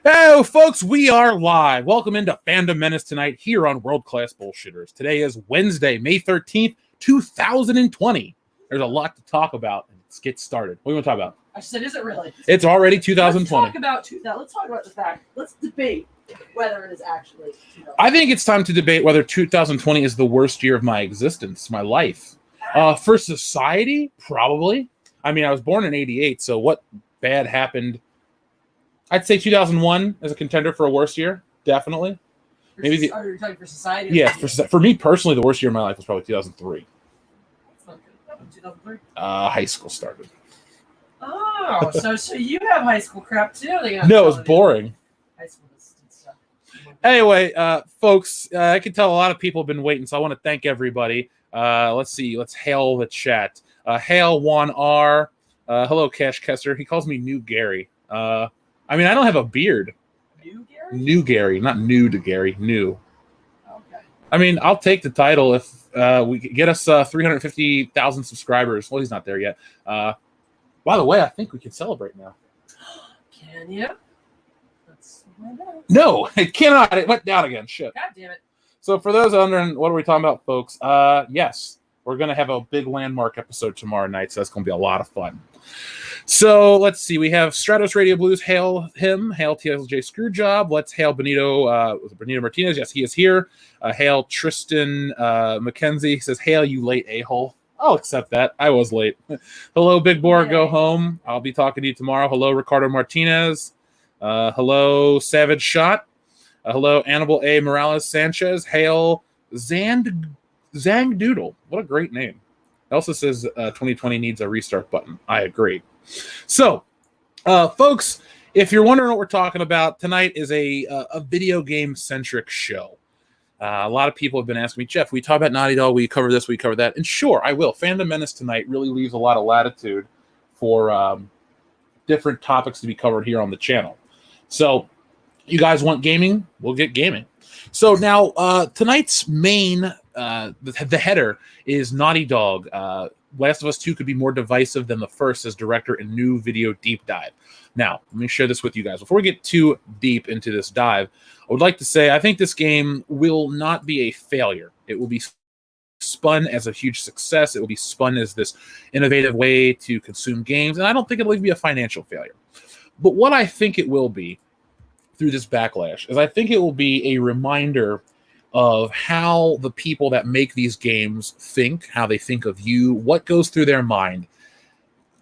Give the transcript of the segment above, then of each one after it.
Hey, folks, we are live. Welcome into Fandom Menace tonight here on World Class Bullshitters. Today is Wednesday, May 13th, 2020. There's a lot to talk about. Let's get started. What do you want to talk about? I said, is it really? It's already 2020. Let's talk about the fact. Let's debate whether it is actually 2020. I think it's time to debate whether 2020 is the worst year of my existence, my life. For society, probably. I mean, I was born in 88, so what bad happened? I'd say 2001 as a contender for a worst year, definitely. Maybe are you talking for society? Yeah, for me personally, the worst year of my life was probably 2003. 2003. High school started. Oh, so you have high school crap too? No, it was boring. High school stuff. Anyway, folks, I can tell a lot of people have been waiting, so I want to thank everybody. Let's see. Let's hail the chat. Hail Juan R. Hello, Cash Kessler. He calls me New Gary. I mean, I don't have a beard. New Gary? New Gary, not new to Gary. New. Okay. I mean, I'll take the title if we get us 350,000 subscribers. Well, he's not there yet. By the way, I think we can celebrate now. Can you? Let's find out. No, it cannot. It went down again. Shit. God damn it. So for those wondering, what are we talking about, folks? Yes, we're going to have a big landmark episode tomorrow night, so that's going to be a lot of fun. So let's see. We have Stratos Radio Blues. Hail him. Hail TLJ Screwjob. Let's hail Benito. Was it Benito Martinez? Yes, he is here. Hail Tristan McKenzie. He says, hail, you late a-hole. I'll accept that. I was late. Hello, Big Boar. Go home. I'll be talking to you tomorrow. Hello, Ricardo Martinez. Hello, Savage Shot. Hello, Annabelle A. Morales Sanchez. Hail, Zang Doodle. What a great name. It also says 2020 needs a restart button. I agree. So, folks, if you're wondering what we're talking about, tonight is a video game-centric show. A lot of people have been asking me, Jeff, we talk about Naughty Dog, we cover this, we cover that. And sure, I will. Fandom Menace tonight really leaves a lot of latitude for different topics to be covered here on the channel. So, you guys want gaming? We'll get gaming. So now, tonight's main, the header is Naughty Dog. Last of Us 2 could be more divisive than the first as director in new video deep dive. Now, let me share this with you guys. Before we get too deep into this dive, I would like to say I think this game will not be a failure. It will be spun as a huge success. It will be spun as this innovative way to consume games, and I don't think it'll even be a financial failure. But what I think it will be through this backlash is I think it will be a reminder of how the people that make these games think, how they think of you, what goes through their mind.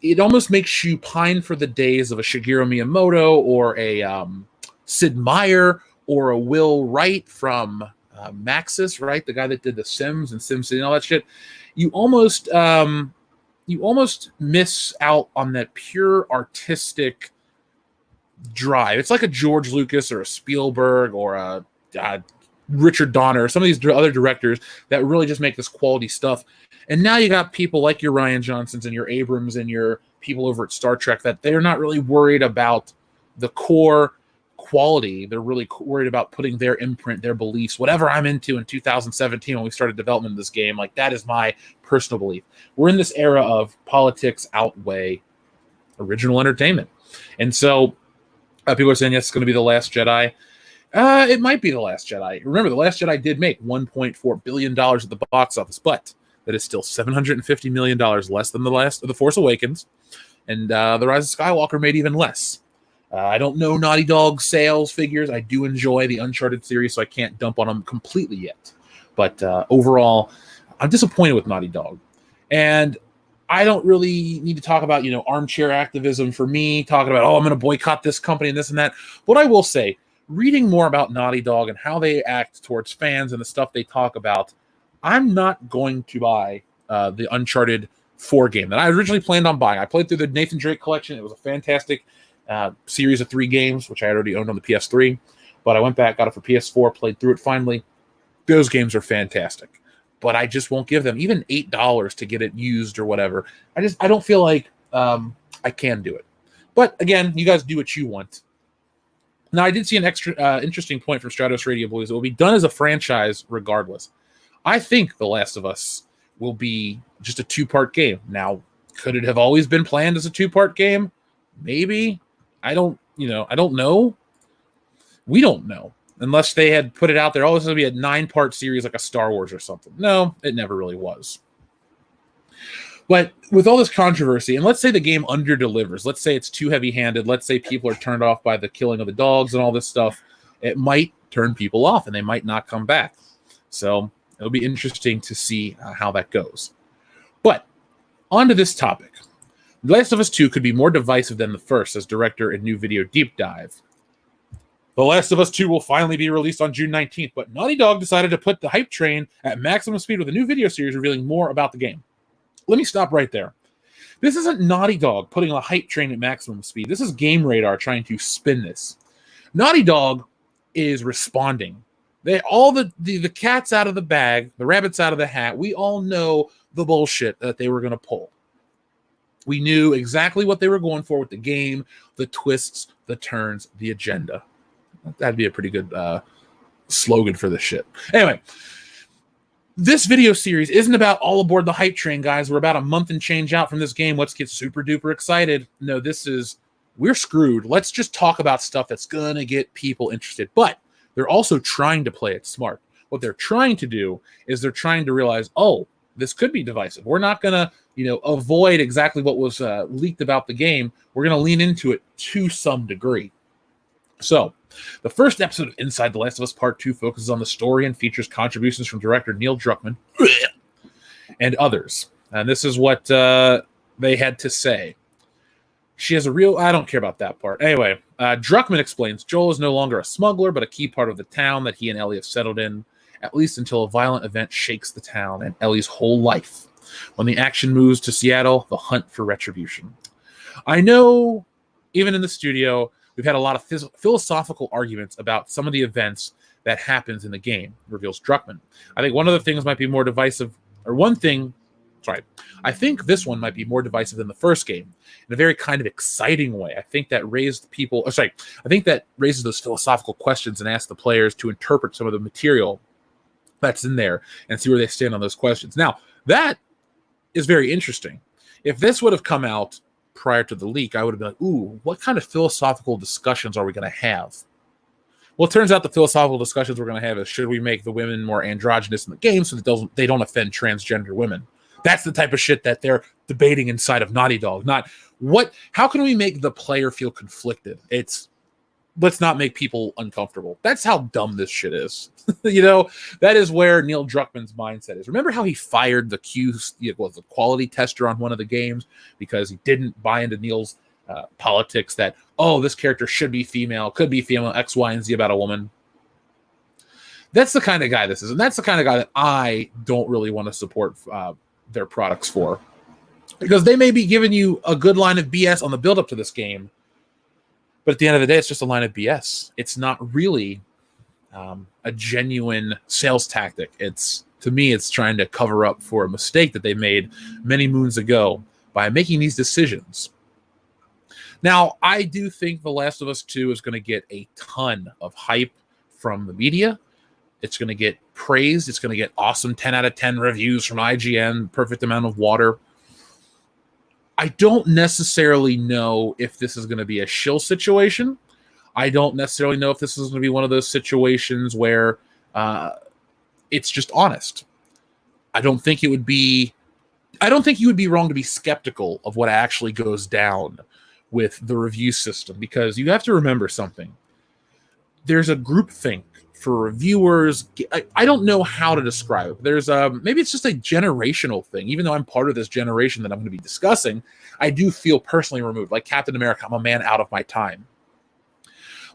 It almost makes you pine for the days of a Shigeru Miyamoto or a Sid Meier or a Will Wright from Maxis, right? The guy that did The Sims and SimCity and all that shit. You almost miss out on that pure artistic drive. It's like a George Lucas or a Spielberg or a Richard Donner, some of these other directors that really just make this quality stuff. And now you got people like your Rian Johnsons and your Abrams and your people over at Star Trek that they're not really worried about the core quality. They're really worried about putting their imprint, their beliefs, whatever I'm into in 2017 when we started development of this game. Like, that is my personal belief. We're in this era of politics outweigh original entertainment. And so people are saying, yes, it's going to be The Last Jedi. It might be The Last Jedi. Remember, The Last Jedi did make $1.4 billion at the box office, but that is still $750 million less than The Force Awakens. And The Rise of Skywalker made even less. I don't know Naughty Dog sales figures. I do enjoy the Uncharted series, so I can't dump on them completely yet. But overall, I'm disappointed with Naughty Dog. And I don't really need to talk about, armchair activism for me, talking about, I'm going to boycott this company and this and that. But I will say, reading more about Naughty Dog and how they act towards fans and the stuff they talk about, I'm not going to buy the Uncharted 4 game that I originally planned on buying. I played through the Nathan Drake collection. It was a fantastic series of 3 games, which I had already owned on the PS3. But I went back, got it for PS4, played through it finally. Those games are fantastic. But I just won't give them even $8 to get it used or whatever. I don't feel like I can do it. But again, you guys do what you want. Now, I did see an extra interesting point from Stratos Radio Blues. It will be done as a franchise regardless. I think The Last of Us will be just a 2-part game. Now, could it have always been planned as a 2-part game? Maybe. I don't know. We don't know. Unless they had put it out there, oh, this is going to be a 9-part series like a Star Wars or something. No, it never really was. But with all this controversy, and let's say the game under-delivers, let's say it's too heavy-handed, let's say people are turned off by the killing of the dogs and all this stuff, it might turn people off and they might not come back. So it'll be interesting to see how that goes. But on to this topic. The Last of Us 2 could be more divisive than the first, as director in new video deep dive. The Last of Us 2 will finally be released on June 19th, but Naughty Dog decided to put the hype train at maximum speed with a new video series revealing more about the game. Let me stop right there. This isn't Naughty Dog putting a hype train at maximum speed. This is Game Radar trying to spin this. Naughty Dog is responding. All the cat's out of the bag, the rabbit's out of the hat. We all know the bullshit that they were going to pull. We knew exactly what they were going for with the game, the twists, the turns, the agenda. That'd be a pretty good slogan for this shit. Anyway, this video series isn't about all aboard the hype train, guys. We're about a month and change out from this game. Let's get super duper excited. No, we're screwed. Let's just talk about stuff that's going to get people interested. But they're also trying to play it smart. What they're trying to do is they're trying to realize, oh, this could be divisive. We're not going to, avoid exactly what was leaked about the game. We're going to lean into it to some degree. So, the first episode of Inside the Last of Us Part 2 focuses on the story and features contributions from director Neil Druckmann and others. And this is what they had to say. She has I don't care about that part. Anyway, Druckmann explains Joel is no longer a smuggler, but a key part of the town that he and Ellie have settled in, at least until a violent event shakes the town and Ellie's whole life. When the action moves to Seattle, the hunt for retribution. I know, even in the studio, we've had a lot of philosophical arguments about some of the events that happens in the game, reveals Druckmann. I think one of the things might be more divisive, I think this one might be more divisive than the first game in a very kind of exciting way. I think that raises those philosophical questions and asks the players to interpret some of the material that's in there and see where they stand on those questions. Now, that is very interesting. If this would have come out prior to the leak, I would have been like, ooh, what kind of philosophical discussions are we going to have? Well, it turns out the philosophical discussions we're going to have is, should we make the women more androgynous in the game so that they don't offend transgender women? That's the type of shit that they're debating inside of Naughty Dog. How can we make the player feel conflicted? Let's not make people uncomfortable. That's how dumb this shit is. That is where Neil Druckmann's mindset is. Remember how he fired the quality tester on one of the games because he didn't buy into Neil's politics that, this character should be female, could be female, X, Y, and Z about a woman. That's the kind of guy this is. And that's the kind of guy that I don't really want to support their products for. Because they may be giving you a good line of BS on the build-up to this game, but at the end of the day, it's just a line of BS. It's not really a genuine sales tactic. To me, it's trying to cover up for a mistake that they made many moons ago by making these decisions. Now, I do think The Last of Us 2 is going to get a ton of hype from the media. It's going to get praised. It's going to get awesome 10 out of 10 reviews from IGN, perfect amount of water. I don't necessarily know if this is going to be a shill situation. I don't necessarily know if this is going to be one of those situations where it's just honest. I don't think you would be wrong to be skeptical of what actually goes down with the review system, because you have to remember something. There's a groupthink for reviewers. I don't know how to describe it. There's maybe it's just a generational thing. Even though I'm part of this generation that I'm going to be discussing, I do feel personally removed. Like Captain America, I'm a man out of my time.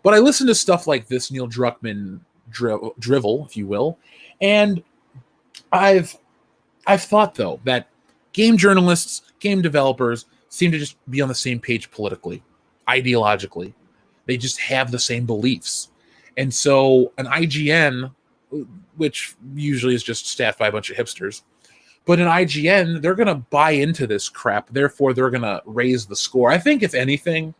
But I listen to stuff like this Neil Druckmann drivel, if you will, and I've thought though that game journalists, game developers seem to just be on the same page politically, ideologically. They just have the same beliefs. And so an IGN, which usually is just staffed by a bunch of hipsters, but an IGN, they're going to buy into this crap. Therefore, they're going to raise the score. I think, if anything,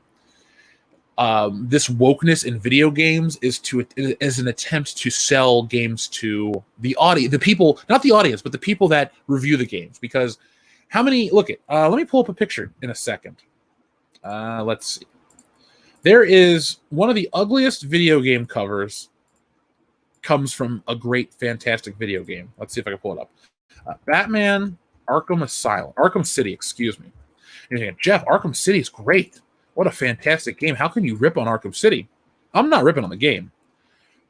this wokeness in video games is an attempt to sell games to the audience, the people, not the audience, but the people that review the games. Because let me pull up a picture in a second. Let's see. There is one of the ugliest video game covers comes from a great, fantastic video game. Let's see if I can pull it up. Batman Arkham City, excuse me. And you're thinking, Jeff, Arkham City is great. What a fantastic game. How can you rip on Arkham City? I'm not ripping on the game.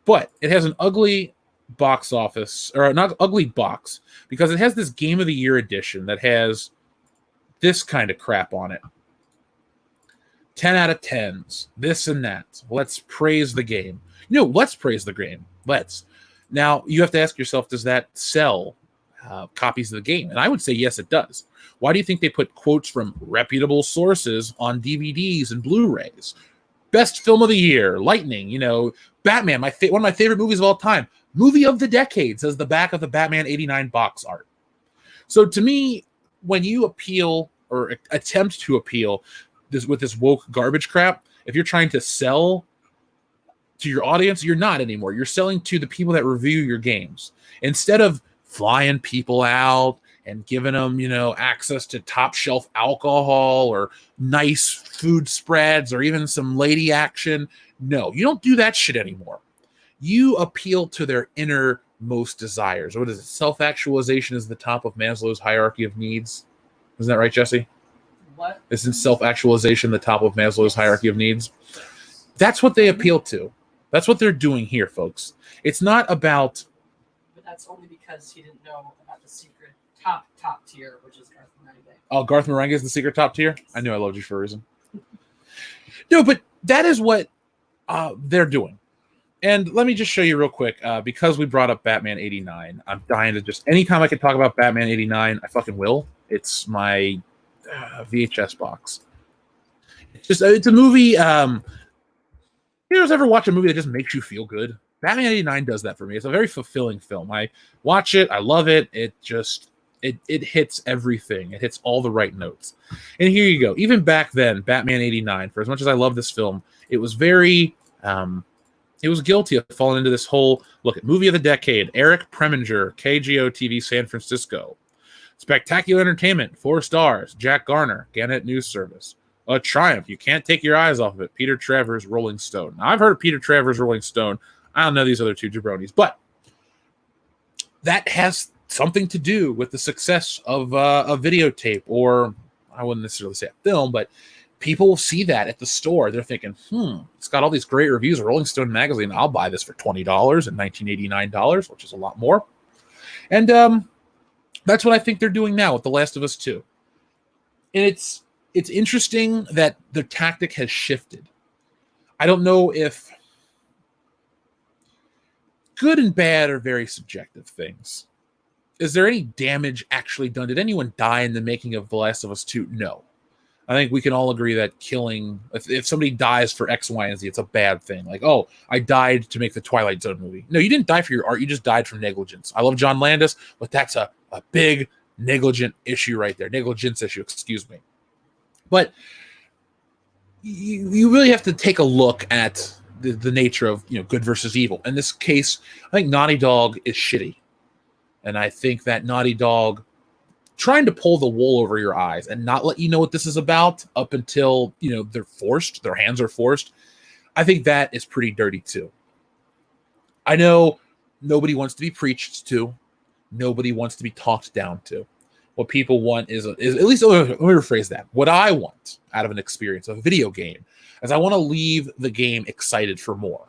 But it has an ugly box office, or not ugly box, because it has this Game of the Year edition that has this kind of crap on it. 10 out of 10s, this and that. Let's praise the game. Let's praise the game. Let's. Now, you have to ask yourself, does that sell copies of the game? And I would say, yes, it does. Why do you think they put quotes from reputable sources on DVDs and Blu-rays? Best film of the year, Lightning, Batman, one of my favorite movies of all time. Movie of the decade, says the back of the Batman 89 box art. So to me, when you appeal or attempt to appeal with this woke garbage crap, if you're trying to sell to your audience, you're not anymore. You're selling to the people that review your games. Instead of flying people out and giving them, access to top shelf alcohol or nice food spreads or even some lady action. No, you don't do that shit anymore. You appeal to their innermost desires. What is it? Self-actualization is the top of Maslow's hierarchy of needs. Isn't that right, Jesse? What? Isn't self-actualization the top of Maslow's hierarchy of needs? That's what they appeal to. That's what they're doing here, folks. It's not about... But that's only because he didn't know about the secret top tier, which is Garth Marenghi. Oh, Garth Marenghi is the secret top tier? I knew I loved you for a reason. No, but that is what they're doing. And let me just show you real quick, because we brought up Batman 89, I'm dying to just... Anytime I can talk about Batman 89, I fucking will. It's my VHS box. It's a movie... you guys ever watch a movie that just makes you feel good? Batman 89 does that for me. It's a very fulfilling film. I watch it. I love it. It hits everything. It hits all the right notes. And here you go. Even back then, Batman 89, for as much as I love this film, it was very... it was guilty of falling into this whole, look at movie of the decade, Eric Preminger, KGO TV San Francisco. Spectacular entertainment, 4 stars, Jack Garner, Gannett News Service. A triumph. You can't take your eyes off of it. Peter Travers, Rolling Stone. Now, I've heard of Peter Travers, Rolling Stone. I don't know these other two jabronis, but that has something to do with the success of a videotape, or I wouldn't necessarily say a film, but people will see that at the store. They're thinking, it's got all these great reviews of Rolling Stone magazine. I'll buy this for $20 and $19.89, which is a lot more. And that's what I think they're doing now with The Last of Us 2. And it's interesting that the tactic has shifted. I don't know if good and bad are very subjective things. Is there any damage actually done? Did anyone die in the making of The Last of Us 2? No. I think we can all agree that killing, if somebody dies for X, Y, and Z, it's a bad thing. Like, oh, I died to make the Twilight Zone movie. No, you didn't die for your art. You just died from negligence. I love John Landis, but that's a big negligent issue right there. Negligence issue, excuse me. But you really have to take a look at the nature of good versus evil. In this case, I think Naughty Dog is shitty. And I think that Naughty Dog trying to pull the wool over your eyes and not let you know what this is about up until they're forced, their hands are forced. I think that is pretty dirty too. I know nobody wants to be preached to. Nobody wants to be talked down to. What people want is at least, let me rephrase that. What I want out of an experience, a video game, is I want to leave the game excited for more.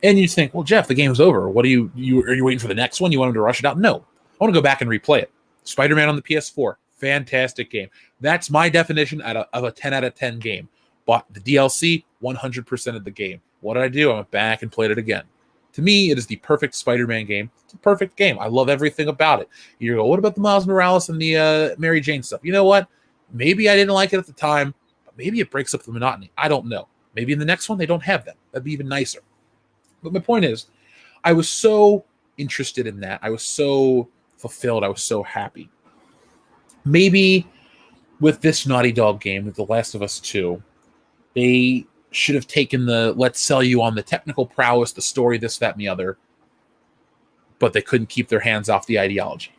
And you think, well, Jeff, the game's over. What are you waiting for the next one? You want them to rush it out? No, I want to go back and replay it. Spider-Man on the PS4, fantastic game. That's my definition of a 10 out of 10 game. Bought the DLC, 100% of the game. What did I do? I went back and played it again. To me, it is the perfect Spider-Man game. It's a perfect game. I love everything about it. You go, what about the Miles Morales and the Mary Jane stuff? You know what? Maybe I didn't like it at the time, but maybe it breaks up the monotony. I don't know. Maybe in the next one, they don't have that. That'd be even nicer. But my point is, I was so interested in that. I was so fulfilled. I was so happy. Maybe with this Naughty Dog game, with The Last of Us 2, they should have taken let's sell you on the technical prowess, the story, this, that, and the other, but they couldn't keep their hands off the ideology.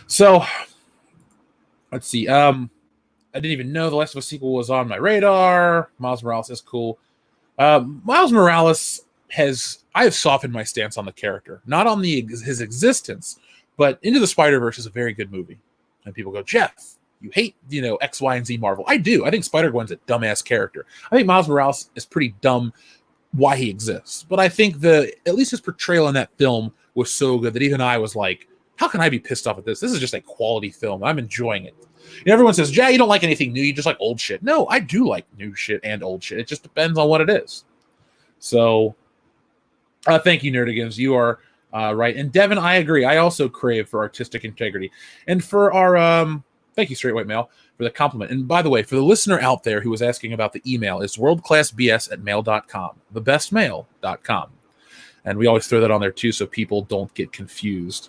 So, let's see. I didn't even know the Last of Us sequel was on my radar. Miles Morales is cool. Miles Morales I have softened my stance on the character, not on his existence, but Into the Spider-Verse is a very good movie. And people go, Jeff, you hate, X, Y, and Z Marvel. I do. I think Spider-Gwen's a dumbass character. I think Miles Morales is pretty dumb why he exists. But I think at least his portrayal in that film was so good that even I was like, how can I be pissed off at this? This is just a quality film. I'm enjoying it. Everyone says, Jay, you don't like anything new. You just like old shit. No, I do like new shit and old shit. It just depends on what it is. So, thank you, Nerdigans. You are right. And Devin, I agree. I also crave for artistic integrity. And for our, thank you, Straight White Male, for the compliment. And by the way, for the listener out there who was asking about the email, it's worldclassbs@mail.com, thebestmail.com. And we always throw that on there too so people don't get confused.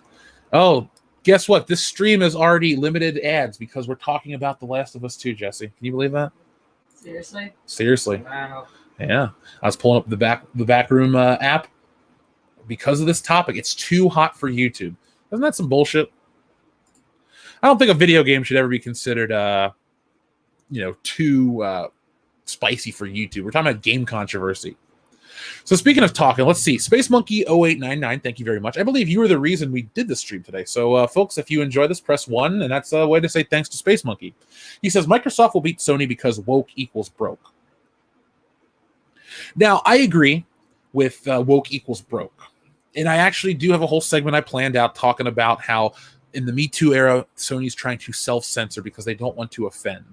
Oh, guess what? This stream is already limited ads because we're talking about The Last of Us 2, Jesse. Can you believe that? Seriously. Wow. Yeah. I was pulling up the Backroom app. Because of this topic, it's too hot for YouTube. Isn't that some bullshit? I don't think a video game should ever be considered too spicy for YouTube. We're talking about game controversy. So speaking of talking, let's see. Space Monkey 0899, thank you very much. I believe you were the reason we did this stream today. So folks, if you enjoy this, press 1, and that's a way to say thanks to Space Monkey. He says Microsoft will beat Sony because woke equals broke. Now, I agree with woke equals broke. And I actually do have a whole segment I planned out talking about how in the Me Too era, Sony's trying to self-censor because they don't want to offend.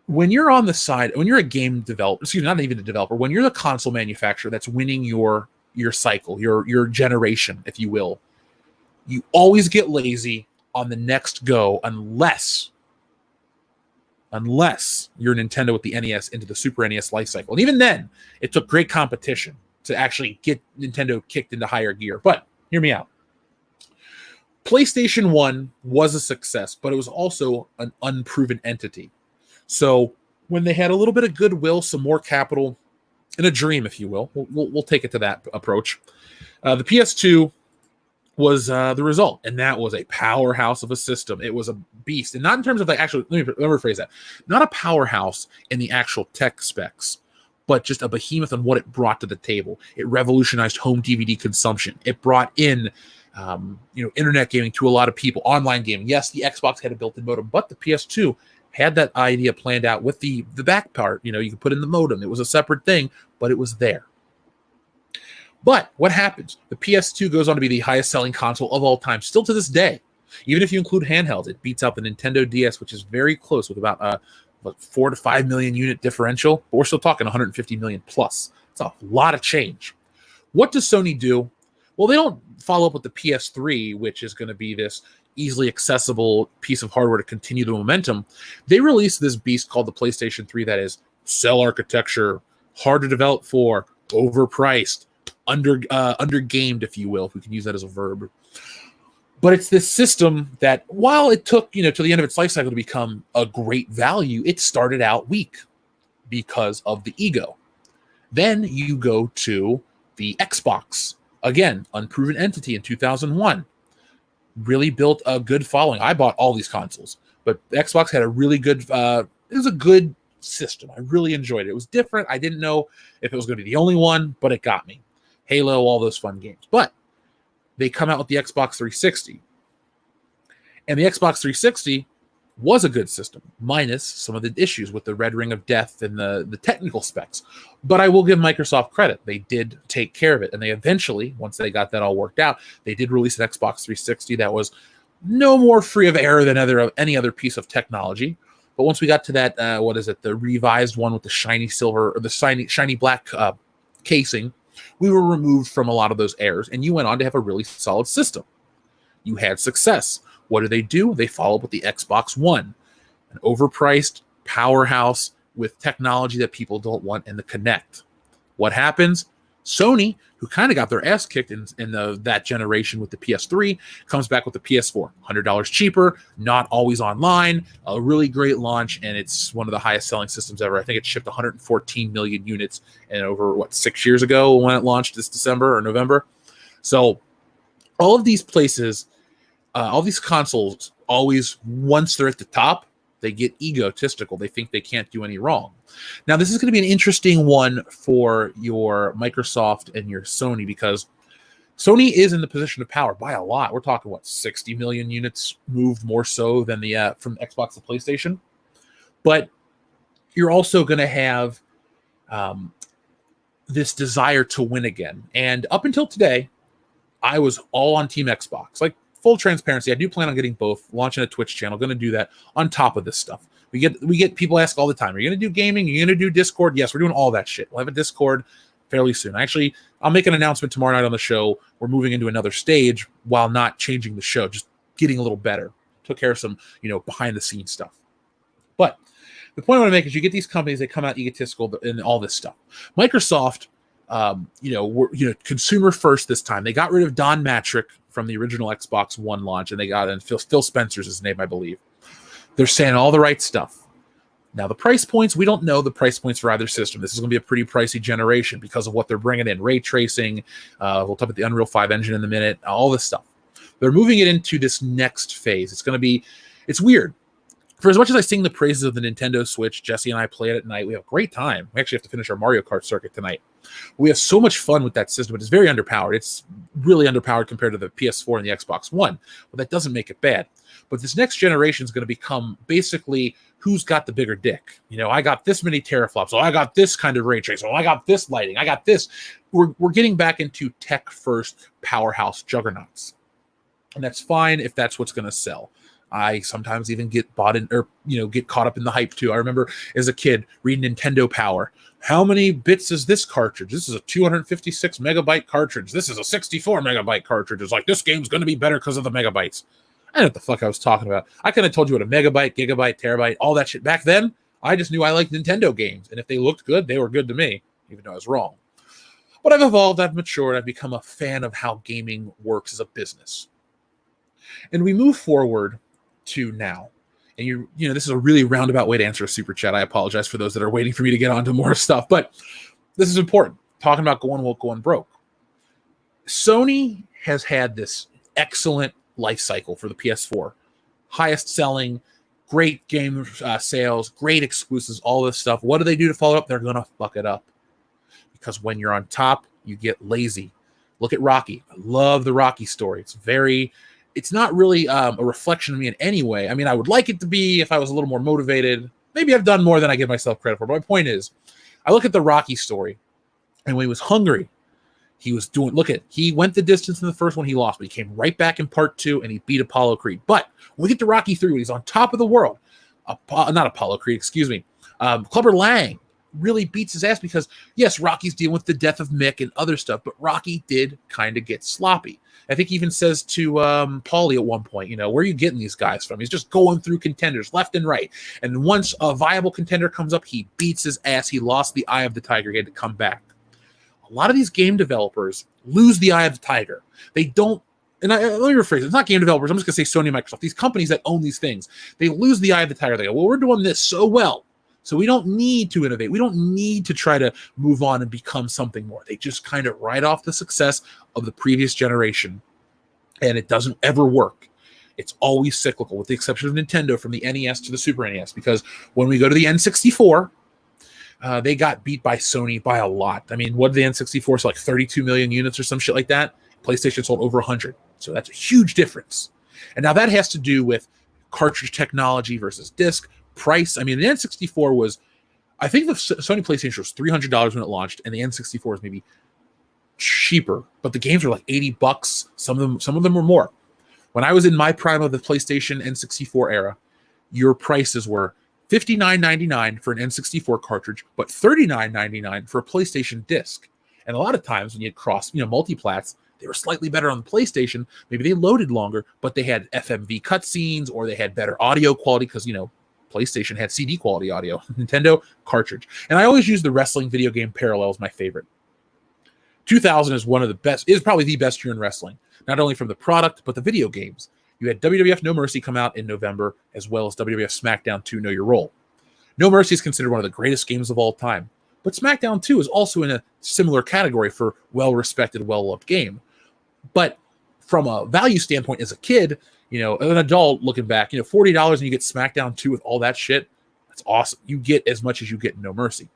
When you're on the side, when you're a game developer, not even a developer, when you're the console manufacturer that's winning your cycle, your generation, if you will, you always get lazy on the next go unless you're Nintendo with the NES into the Super NES life cycle. And even then, it took great competition to actually get Nintendo kicked into higher gear. But hear me out. PlayStation 1 was a success, but it was also an unproven entity. So when they had a little bit of goodwill, some more capital, and a dream, if you will, we'll take it to that approach. The PS2 was the result, and that was a powerhouse of a system. It was a beast, and not in terms of the actual, let me rephrase that, not a powerhouse in the actual tech specs, but just a behemoth on what it brought to the table. It revolutionized home DVD consumption. It brought in internet gaming to a lot of people, online gaming. Yes, the Xbox had a built-in modem, but the PS2 had that idea planned out with the back part. You could put in the modem. It was a separate thing, but it was there. But what happens? The PS2 goes on to be the highest selling console of all time, still to this day. Even if you include handhelds, it beats out the Nintendo DS, which is very close with about 4 to 5 million unit differential. But we're still talking 150 million plus. It's a lot of change. What does Sony do? Well, they don't follow up with the PS3, which is going to be this easily accessible piece of hardware to continue the momentum. They released this beast called the PlayStation 3 that is cell architecture, hard to develop for, overpriced, undergamed, if you will, if we can use that as a verb. But it's this system that, while it took, to the end of its life cycle to become a great value, it started out weak because of the ego. Then you go to the Xbox. Again, unproven entity in 2001. Really built a good following. I bought all these consoles, but Xbox had a really good, it was a good system. I really enjoyed it. It was different. I didn't know if it was going to be the only one, but it got me. Halo, all those fun games. But they come out with the Xbox 360. And the Xbox 360 was a good system, minus some of the issues with the red ring of death and the technical specs. But I will give Microsoft credit. They did take care of it. And they eventually, once they got that all worked out, they did release an Xbox 360 that was no more free of error than any other piece of technology. But once we got to that, the revised one with the shiny silver or the shiny black casing, we were removed from a lot of those errors. And you went on to have a really solid system. You had success. What do? They follow up with the Xbox One, an overpriced powerhouse with technology that people don't want, and the Kinect. What happens? Sony, who kind of got their ass kicked in that generation with the PS3, comes back with the PS4. $100 cheaper, not always online, a really great launch, and it's one of the highest selling systems ever. I think it shipped 114 million units and over, 6 years ago when it launched this December or November. So all of these places, all these consoles always, once they're at the top, they get egotistical. They think they can't do any wrong. Now, this is going to be an interesting one for your Microsoft and your Sony, because Sony is in the position of power by a lot. We're talking, 60 million units moved more so than the from Xbox to PlayStation. But you're also going to have this desire to win again. And up until today, I was all on Team Xbox. Like, full transparency, I do plan on getting both, launching a Twitch channel, going to do that on top of this stuff. We get people ask all the time, are you going to do gaming? Are you going to do Discord? Yes, we're doing all that shit. We'll have a Discord fairly soon. Actually, I'll make an announcement tomorrow night on the show. We're moving into another stage while not changing the show, just getting a little better. Took care of some, behind the scenes stuff. But the point I want to make is you get these companies, they come out egotistical and all this stuff. Microsoft, were consumer first this time. They got rid of Don Matrick from the original Xbox One launch, and they got in Phil Spencer's his name, I believe. They're saying all the right stuff. Now, the price points, we don't know the price points for either system. This is going to be a pretty pricey generation because of what they're bringing in. Ray tracing, we'll talk about the Unreal 5 engine in a minute, all this stuff. They're moving it into this next phase. It's weird. For as much as I sing the praises of the Nintendo Switch, Jesse and I play it at night. We have a great time. We actually have to finish our Mario Kart circuit tonight. We have so much fun with that system. It is very underpowered. It's really underpowered compared to the PS4 and the Xbox One. But that doesn't make it bad. But this next generation is going to become basically who's got the bigger dick. I got this many teraflops. Oh, I got this kind of ray tracing. Oh, I got this lighting. I got this. We're getting back into tech-first powerhouse juggernauts. And that's fine if that's what's going to sell. I sometimes even get bought in, or get caught up in the hype too. I remember as a kid reading Nintendo Power. How many bits is this cartridge? This is a 256 megabyte cartridge. This is a 64 megabyte cartridge. It's like, this game's going to be better because of the megabytes. I don't know what the fuck I was talking about. I could have told you what a megabyte, gigabyte, terabyte, all that shit. Back then, I just knew I liked Nintendo games. And if they looked good, they were good to me, even though I was wrong. But I've evolved, I've matured, I've become a fan of how gaming works as a business. And we move forward to now. And this is a really roundabout way to answer a super chat. I apologize for those that are waiting for me to get onto more stuff, but this is important. Talking about going woke, going broke. Sony has had this excellent life cycle for the PS4. Highest selling, great game sales, great exclusives, all this stuff. What do they do to follow up? They're going to fuck it up. Because when you're on top, you get lazy. Look at Rocky. I love the Rocky story. It's not really a reflection of me in any way. I mean, I would like it to be if I was a little more motivated. Maybe I've done more than I give myself credit for. But my point is, I look at the Rocky story, and when he was hungry, he went the distance in the first one, he lost, but he came right back in part 2, and he beat Apollo Creed. But when we get to Rocky 3, when he's on top of the world, not Apollo Creed, excuse me, Clubber Lang really beats his ass because, yes, Rocky's dealing with the death of Mick and other stuff, but Rocky did kind of get sloppy. I think he even says to Paulie at one point, where are you getting these guys from? He's just going through contenders left and right. And once a viable contender comes up, he beats his ass. He lost the eye of the tiger. He had to come back. A lot of these game developers lose the eye of the tiger. They don't, and let me rephrase it. It's not game developers. I'm just going to say Sony and Microsoft. These companies that own these things, they lose the eye of the tiger. They go, well, we're doing this so well, so we don't need to innovate. We don't need to try to move on and become something more. They just kind of write off the success of the previous generation, and it doesn't ever work. It's always cyclical, with the exception of Nintendo from the NES to the Super NES, because when we go to the N64, they got beat by Sony by a lot. I mean, what did the N64 sell, like 32 million units or some shit like that? PlayStation sold over 100. So that's a huge difference. And now that has to do with cartridge technology versus disc, price. I mean, the N64 was, I think the Sony PlayStation was $300 when it launched, and the N64 was maybe cheaper, but the games were like $80. Some of them were more. When I was in my prime of the PlayStation N64 era, your prices were $59.99 for an N64 cartridge, but $39.99 for a PlayStation disc. And a lot of times when you had cross, multiplats, they were slightly better on the PlayStation. Maybe they loaded longer, but they had FMV cutscenes, or they had better audio quality because, PlayStation had CD quality audio. Nintendo, cartridge. And I always use the wrestling video game parallel as my favorite. 2000 is probably the best year in wrestling, not only from the product, but the video games. You had WWF No Mercy come out in November, as well as WWF SmackDown 2 Know Your Role. No Mercy is considered one of the greatest games of all time, but SmackDown 2 is also in a similar category for well-respected, well-loved game. But from a value standpoint as a kid, an adult looking back, $40 and you get SmackDown 2 with all that shit. That's awesome. You get as much as you get in No Mercy.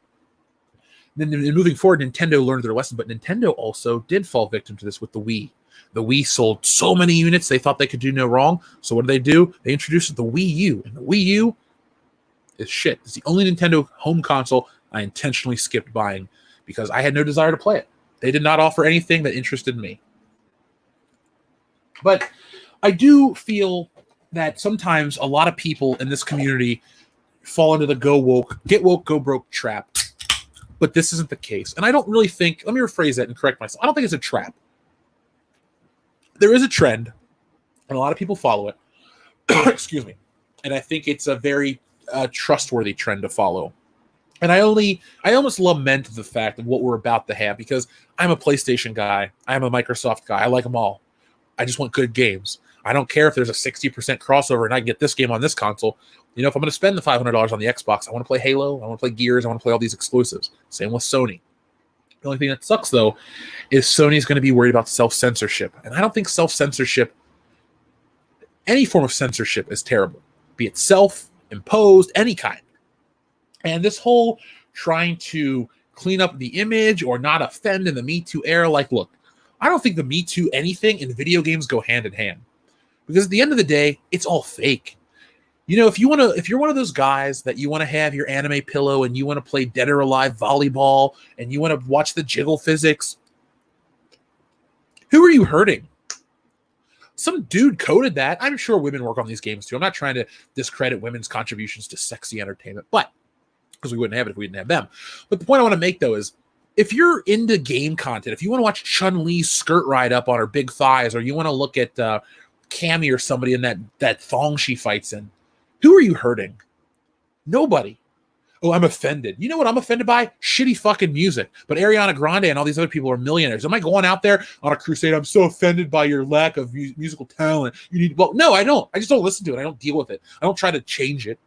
Then moving forward, Nintendo learned their lesson, but Nintendo also did fall victim to this with the Wii. The Wii sold so many units, they thought they could do no wrong. So what do? They introduced the Wii U, and the Wii U is shit. It's the only Nintendo home console I intentionally skipped buying because I had no desire to play it. They did not offer anything that interested me. But I do feel that sometimes a lot of people in this community fall into the get woke, go broke trap. But this isn't the case. And I don't really think, let me rephrase that and correct myself. I don't think it's a trap. There is a trend, and a lot of people follow it. Excuse me. And I think it's a very trustworthy trend to follow. And I almost lament the fact of what we're about to have because I'm a PlayStation guy. I'm a Microsoft guy. I like them all. I just want good games. I don't care if there's a 60% crossover and I get this game on this console. If I'm going to spend the $500 on the Xbox, I want to play Halo, I want to play Gears, I want to play all these exclusives. Same with Sony. The only thing that sucks, though, is Sony's going to be worried about self-censorship. And I don't think self-censorship, any form of censorship is terrible, be it self-imposed, any kind. And this whole trying to clean up the image or not offend in the Me Too era, look, I don't think the Me Too anything in video games go hand in hand. Because at the end of the day, it's all fake. If you're one of those guys that you want to have your anime pillow and you want to play Dead or Alive volleyball and you want to watch the jiggle physics, who are you hurting? Some dude coded that. I'm sure women work on these games too. I'm not trying to discredit women's contributions to sexy entertainment, but because we wouldn't have it if we didn't have them. But the point I want to make though is if you're into game content, if you want to watch Chun-Li's skirt ride up on her big thighs, or you want to look at Cammy or somebody in that thong she fights in, who are you hurting? Nobody. Oh, I'm offended. You know what I'm offended by? Shitty fucking music. But Ariana Grande and all these other people are millionaires. Am I going out there on a crusade? I'm so offended by your lack of musical talent. No, I don't. I just don't listen to it. I don't deal with it. I don't try to change it.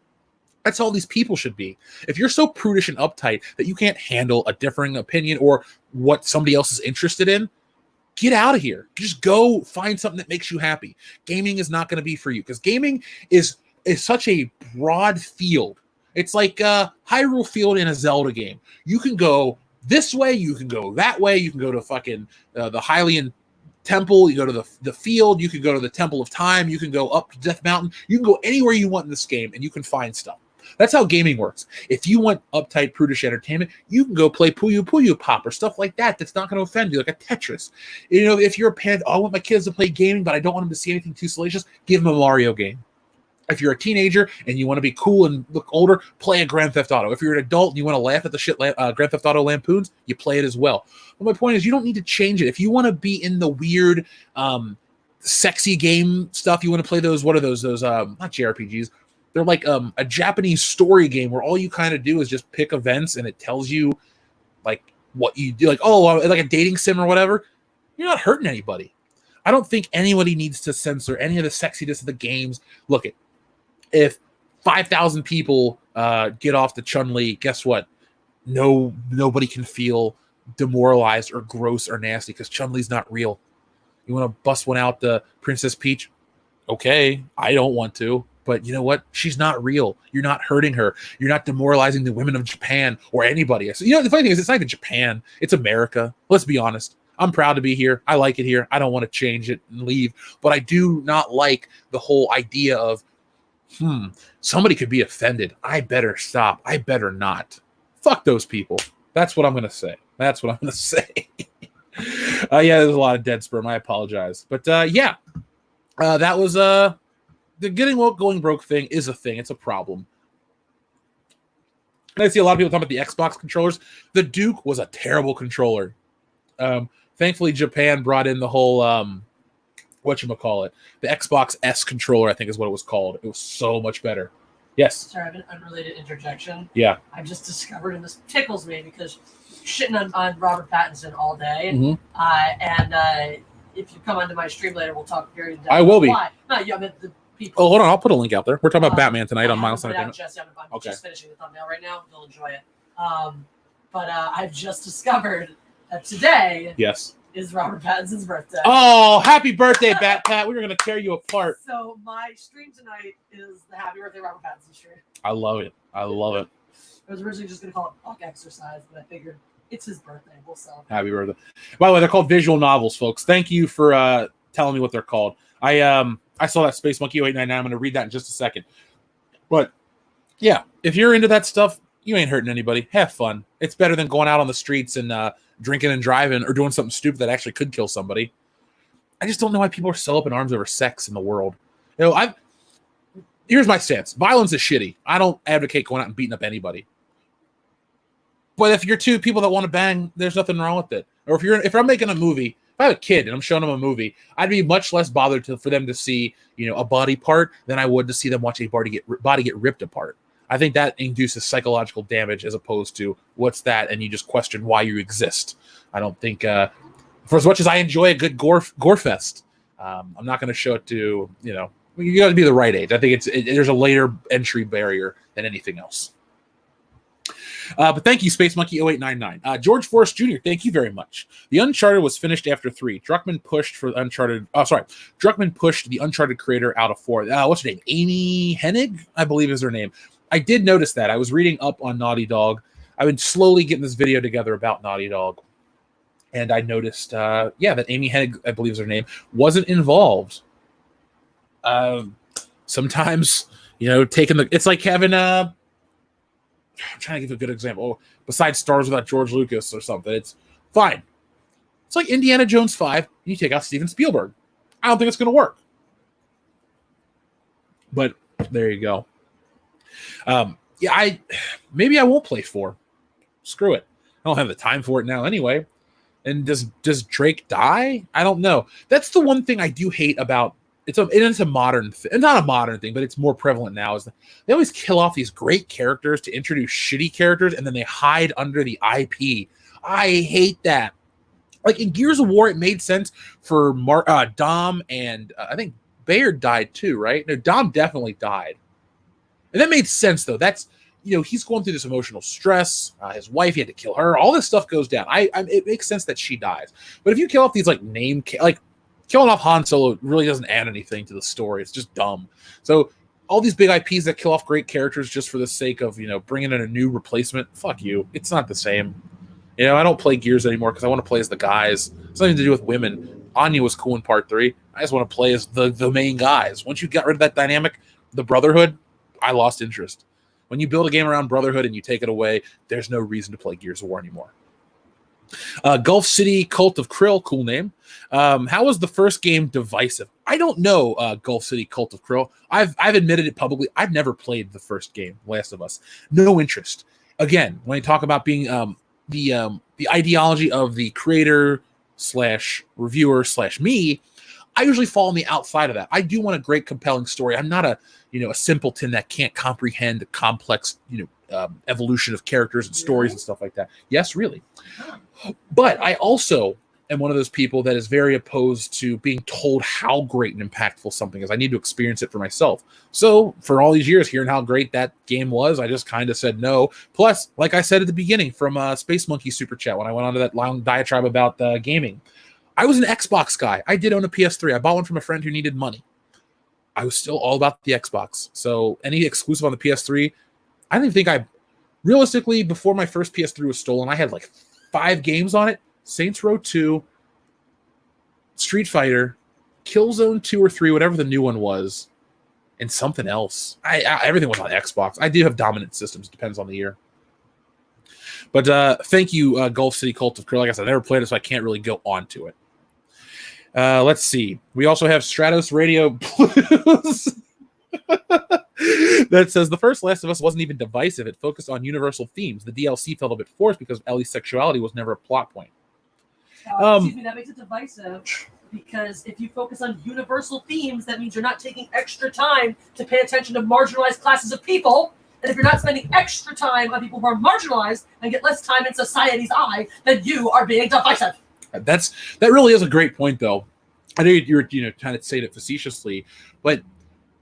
That's all these people should be. If you're so prudish and uptight that you can't handle a differing opinion or what somebody else is interested in, get out of here. Just go find something that makes you happy. Gaming is not going to be for you because gaming is such a broad field. It's like Hyrule Field in a Zelda game. You can go this way, you can go that way, you can go to fucking the Hylian Temple, you go to the field, you can go to the Temple of Time, you can go up to Death Mountain, you can go anywhere you want in this game and you can find stuff. That's how gaming works. If you want uptight, prudish entertainment, you can go play Puyo Puyo Pop or stuff like that that's not going to offend you, like a Tetris. If you're a parent, I want my kids to play gaming, but I don't want them to see anything too salacious, give them a Mario game. If you're a teenager and you want to be cool and look older, play a Grand Theft Auto. If you're an adult and you want to laugh at the shit Grand Theft Auto lampoons, you play it as well. But my point is, you don't need to change it. If you want to be in the weird, sexy game stuff, you want to play those, what are those not JRPGs. They're like a Japanese story game where all you kind of do is just pick events and it tells you like what you do. Like a dating sim or whatever. You're not hurting anybody. I don't think anybody needs to censor any of the sexiness of the games. Look, if 5,000 people get off the Chun-Li, guess what? Nobody can feel demoralized or gross or nasty because Chun-Li's not real. You want to bust one out the Princess Peach? Okay, I don't want to. But you know what? She's not real. You're not hurting her. You're not demoralizing the women of Japan or anybody. So, the funny thing is, it's not even Japan. It's America. Let's be honest. I'm proud to be here. I like it here. I don't want to change it and leave. But I do not like the whole idea of, somebody could be offended. I better stop. I better not. Fuck those people. That's what I'm going to say. That was a lot of dead sperm. I apologize. But that was... The getting woke, going broke thing is a thing. It's a problem. And I see a lot of people talking about the Xbox controllers. The Duke was a terrible controller. Thankfully, Japan brought in the whole, whatchamacallit, the Xbox S controller, I think is what it was called. It was so much better. Yes? Sorry, I have an unrelated interjection. Yeah. I just discovered, and this tickles me because shitting on Robert Pattinson all day. Mm-hmm. And if you come onto my stream later, we'll talk very in depth. I will be. Why. No, yeah, I mean, the people. Oh, hold on. I'll put a link out there. We're talking about Batman tonight on Miles Entertainment. I'm just finishing the thumbnail right now. You'll enjoy it. But I've just discovered that today yes, is Robert Pattinson's birthday. Oh, happy birthday, Pat! We were gonna tear you apart. So my stream tonight is the Happy Birthday Robert Pattinson stream. I love it. I love it. I was originally just gonna call it Fuck Exercise, but I figured it's his birthday. We'll celebrate. Happy birthday! By the way, they're called visual novels, folks. Thank you for telling me what they're called. I saw that Space Monkey 0899. I'm gonna read that in just a second. But yeah, if you're into that stuff, you ain't hurting anybody. Have fun. It's better than going out on the streets and drinking and driving or doing something stupid that actually could kill somebody. I just don't know why people are so up in arms over sex in the world. Here's my stance. Violence is shitty. I don't advocate going out and beating up anybody. But if you're two people that want to bang, there's nothing wrong with it. Or if I'm making a movie, if I have a kid and I'm showing them a movie, I'd be much less bothered for them to see, a body part than I would to see them watch a body get ripped apart. I think that induces psychological damage as opposed to what's that, and you just question why you exist. I don't think, for as much as I enjoy a good gore fest, I'm not going to show it to, you got to be the right age. I think there's a later entry barrier than anything else. But thank you, Space Monkey 0899. George Forrest Jr., thank you very much. The Uncharted was finished after 3. Druckmann pushed the Uncharted creator out of 4. What's her name? Amy Hennig, I believe is her name. I did notice that. I was reading up on Naughty Dog. I've been slowly getting this video together about Naughty Dog. And I noticed, that Amy Hennig, I believe is her name, wasn't involved. Sometimes, it's like having I'm trying to give a good example. Besides Stars Without George Lucas or something, it's fine. It's like Indiana Jones 5. You take out Steven Spielberg. I don't think it's going to work. But there you go. Maybe I won't play 4. Screw it. I don't have the time for it now anyway. And does Drake die? I don't know. That's the one thing I do hate about it's a modern thing. Not a modern thing, but it's more prevalent now. Is they always kill off these great characters to introduce shitty characters, and then they hide under the IP. I hate that. Like in Gears of War, it made sense for Dom and I think Bayard died too, right? No, Dom definitely died. And that made sense, though. That's, he's going through this emotional stress. His wife, he had to kill her. All this stuff goes down. It makes sense that she dies. But if you kill off these, killing off Han Solo really doesn't add anything to the story. It's just dumb. So all these big IPs that kill off great characters just for the sake of, bringing in a new replacement, fuck you. It's not the same. I don't play Gears anymore because I want to play as the guys. It's nothing to do with women. Anya was cool in Part 3. I just want to play as the main guys. Once you got rid of that dynamic, the Brotherhood, I lost interest. When you build a game around Brotherhood and you take it away, there's no reason to play Gears of War anymore. Gulf City Cult of Krill, cool name. How was the first game divisive? I don't know. Gulf City Cult of Krill. I've admitted it publicly. I've never played the first game, Last of Us. No interest. Again, when I talk about being the ideology of the creator / reviewer / me, I usually fall on the outside of that. I do want a great, compelling story. I'm not a simpleton that can't comprehend the complex, evolution of characters and stories and stuff like that. Yes, really. But I also am one of those people that is very opposed to being told how great and impactful something is. I need to experience it for myself. So for all these years, hearing how great that game was, I just kind of said no. Plus, like I said at the beginning from Space Monkey Super Chat, when I went on to that long diatribe about gaming, I was an Xbox guy. I did own a PS3. I bought one from a friend who needed money. I was still all about the Xbox. So any exclusive on the PS3, I didn't think realistically, before my first PS3 was stolen, I had like 5 games on it. Saints Row 2, Street Fighter, Killzone 2 or 3, whatever the new one was, and something else. Everything was on Xbox. I do have dominant systems. Depends on the year. But thank you, Gulf City Cult of Krill. Like I said, I never played it, so I can't really go on to it. Let's see. We also have Stratos Radio Blues. That says the first Last of Us wasn't even divisive. It focused on universal themes. The DLC felt a bit forced because Ellie's sexuality was never a plot point. Excuse me, that makes it divisive because if you focus on universal themes, that means you're not taking extra time to pay attention to marginalized classes of people. And if you're not spending extra time on people who are marginalized and get less time in society's eye, then you are being divisive. That really is a great point, though. I know you're trying to say it facetiously, but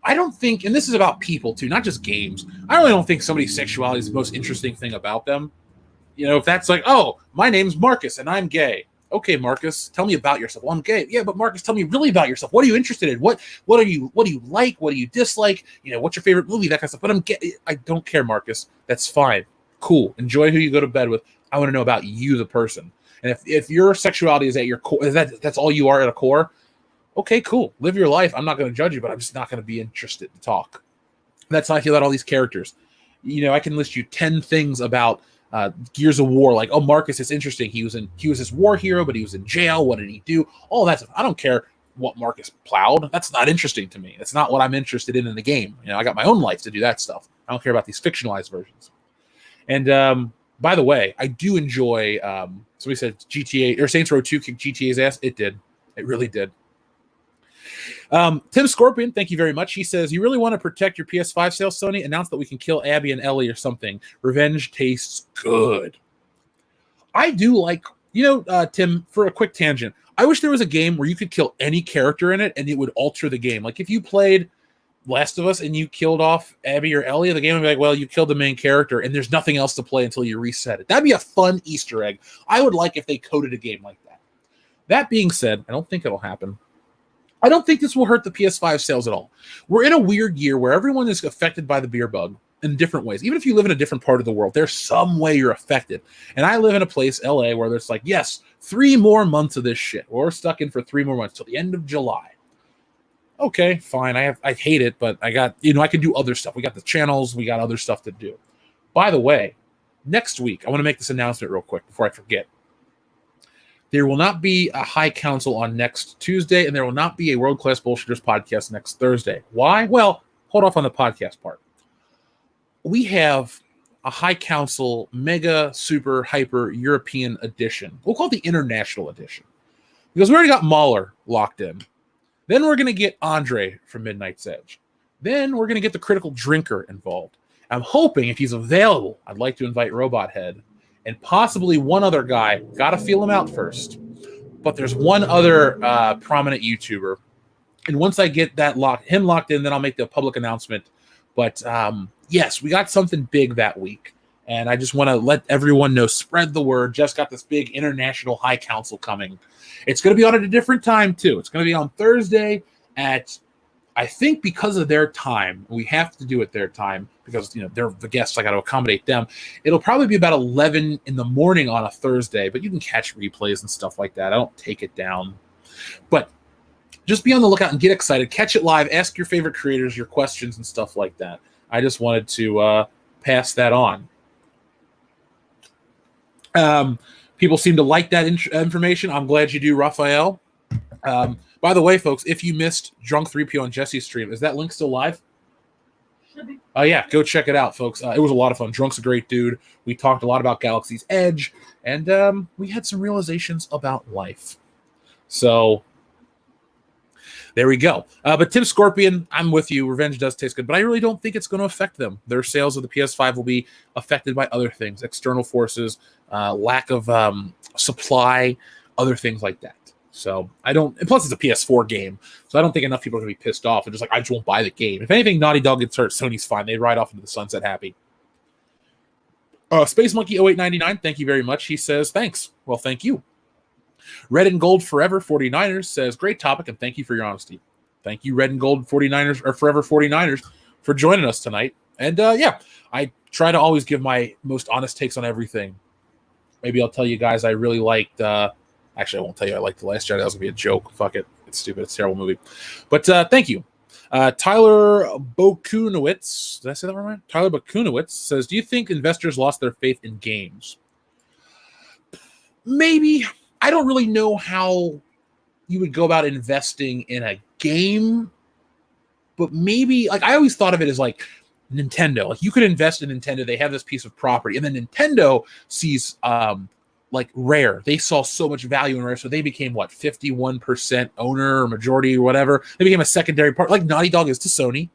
I don't think, and this is about people too, not just games. I really don't think somebody's sexuality is the most interesting thing about them. If that's like, oh, my name's Marcus and I'm gay. Okay, Marcus, tell me about yourself. Well, I'm gay. Yeah, but Marcus, tell me really about yourself. What are you interested in? What do you like? What do you dislike? What's your favorite movie? That kind of stuff. But I'm gay. I don't care, Marcus. That's fine. Cool. Enjoy who you go to bed with. I want to know about you, the person. And if your sexuality is at your core, that's all you are at a core, okay, cool. Live your life. I'm not going to judge you, but I'm just not going to be interested to talk. That's how I feel about all these characters. I can list you 10 things about Gears of War, like, oh, Marcus is interesting. He was this war hero, but he was in jail. What did he do? All that stuff. I don't care what Marcus plowed. That's not interesting to me. That's not what I'm interested in the game. I got my own life to do that stuff. I don't care about these fictionalized versions. And by the way, I do enjoy. Somebody said GTA or Saints Row 2 kicked GTA's ass. It did. It really did. Tim Scorpion, thank you very much. He says, you really want to protect your PS5 sales, Sony? Announce that we can kill Abby and Ellie or something. Revenge tastes good. I do like, Tim, for a quick tangent, I wish there was a game where you could kill any character in it and it would alter the game. Like if you played Last of Us and you killed off Abby or Ellie, the game would be like, well, you killed the main character and there's nothing else to play until you reset it. That'd be a fun Easter egg. I would like if they coded a game like that. That being said, I don't think it'll happen. I don't think this will hurt the PS5 sales at all. We're in a weird year where everyone is affected by the beer bug in different ways. Even if you live in a different part of the world, there's some way you're affected. And I live in a place, LA, where there's like, yes, 3 more months of this shit. We're stuck in for 3 more months till the end of July. Okay, fine. I hate it, but I got, I can do other stuff. We got the channels. We got other stuff to do. By the way, next week, I want to make this announcement real quick before I forget. There will not be a High Council on next Tuesday, and there will not be a World Class Bullshitters podcast next Thursday. Why? Well, hold off on the podcast part. We have a High Council Mega Super Hyper European edition. We'll call it the International edition because we already got Mahler locked in. Then we're going to get Andre from Midnight's Edge. Then we're going to get the Critical Drinker involved. I'm hoping if he's available, I'd like to invite Robot Head and possibly one other guy. Got to feel him out first. But there's one other prominent YouTuber. And once I get him locked in, then I'll make the public announcement. But yes, we got something big that week. And I just want to let everyone know, spread the word. Just got this big international High Council coming. It's going to be on at a different time, too. It's going to be on Thursday at, I think because of their time, we have to do it their time because, they're the guests. I got to accommodate them. It'll probably be about 11 in the morning on a Thursday, but you can catch replays and stuff like that. I don't take it down. But just be on the lookout and get excited. Catch it live. Ask your favorite creators your questions and stuff like that. I just wanted to pass that on. People seem to like that information. I'm glad you do, Raphael. By the way, folks, if you missed Drunk 3PO on Jesse's stream, is that link still live? Should be. Yeah, go check it out, folks. It was a lot of fun. Drunk's a great dude. We talked a lot about Galaxy's Edge, and we had some realizations about life. So there we go. But Tim Scorpion, I'm with you. Revenge does taste good, but I really don't think it's going to affect them. Their sales of the PS5 will be affected by other things, external forces, lack of supply, other things like that. So and plus it's a PS4 game, so I don't think enough people are going to be pissed off and just like, I just won't buy the game. If anything, Naughty Dog gets hurt, Sony's fine. They ride off into the sunset happy. Space Monkey 0899, thank you very much. He says, thanks. Well, thank you. Red and Gold Forever 49ers says, great topic and thank you for your honesty. Thank you, Red and Gold 49ers or Forever 49ers, for joining us tonight. And I try to always give my most honest takes on everything. Maybe I'll tell you guys I really liked actually, I won't tell you I liked The Last Jedi. That was going to be a joke. Fuck it. It's stupid. It's a terrible movie. But thank you. Tyler Bokunowitz, did I say that right? Tyler Bokunowitz says, do you think investors lost their faith in games? Maybe. I don't really know how you would go about investing in a game, but maybe, like, I always thought of it as like Nintendo. Like, you could invest in Nintendo. They have this piece of property, and then Nintendo sees like Rare. They saw so much value in Rare, so they became 51% owner or majority or whatever. They became a secondary part, like Naughty Dog is to Sony.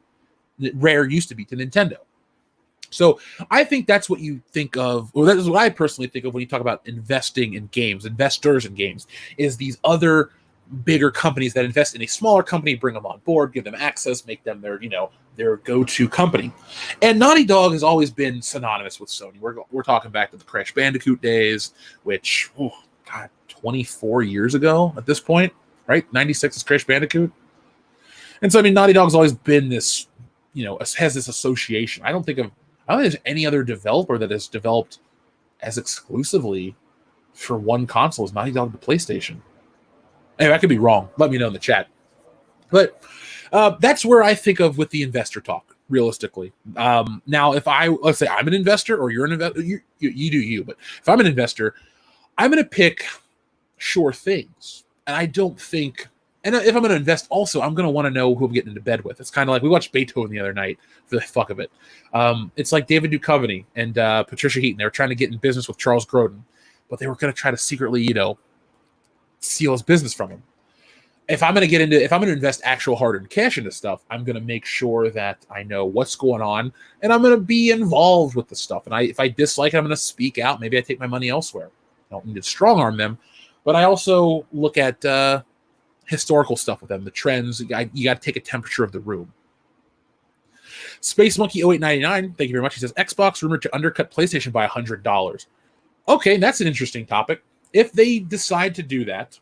Rare used to be to Nintendo. So I think that's what you think of, or that is what I personally think of when you talk about investing in games, investors in games, is these other bigger companies that invest in a smaller company, bring them on board, give them access, make them their go-to company. And Naughty Dog has always been synonymous with Sony. We're talking back to the Crash Bandicoot days, which, God, God, 24 years ago at this point, right? 96 is Crash Bandicoot. And so, I mean, Naughty Dog's always been this, has this association. I don't think there's any other developer that has developed as exclusively for one console as Naughty Dog, the PlayStation. Anyway, I could be wrong. Let me know in the chat. But that's where I think of with the investor talk, realistically. Now, if let's say I'm an investor or you're an investor, you do you. But if I'm an investor, I'm going to pick sure things. And I don't think, and if I'm going to invest also, I'm going to want to know who I'm getting into bed with. It's kind of like we watched Beethoven the other night for the fuck of it. It's like David Duchovny and Patricia Heaton. They were trying to get in business with Charles Grodin, but they were going to try to secretly, steal his business from him. If I'm going to invest actual hard-earned cash into stuff, I'm going to make sure that I know what's going on, and I'm going to be involved with the stuff. And if I dislike it, I'm going to speak out. Maybe I take my money elsewhere. I don't need to strong-arm them, but I also look at historical stuff with them, the trends. You got to take a temperature of the room. Space Monkey 0899, thank you very much. He says, Xbox rumored to undercut PlayStation by $100. Okay, that's an interesting topic. If they decide to do that,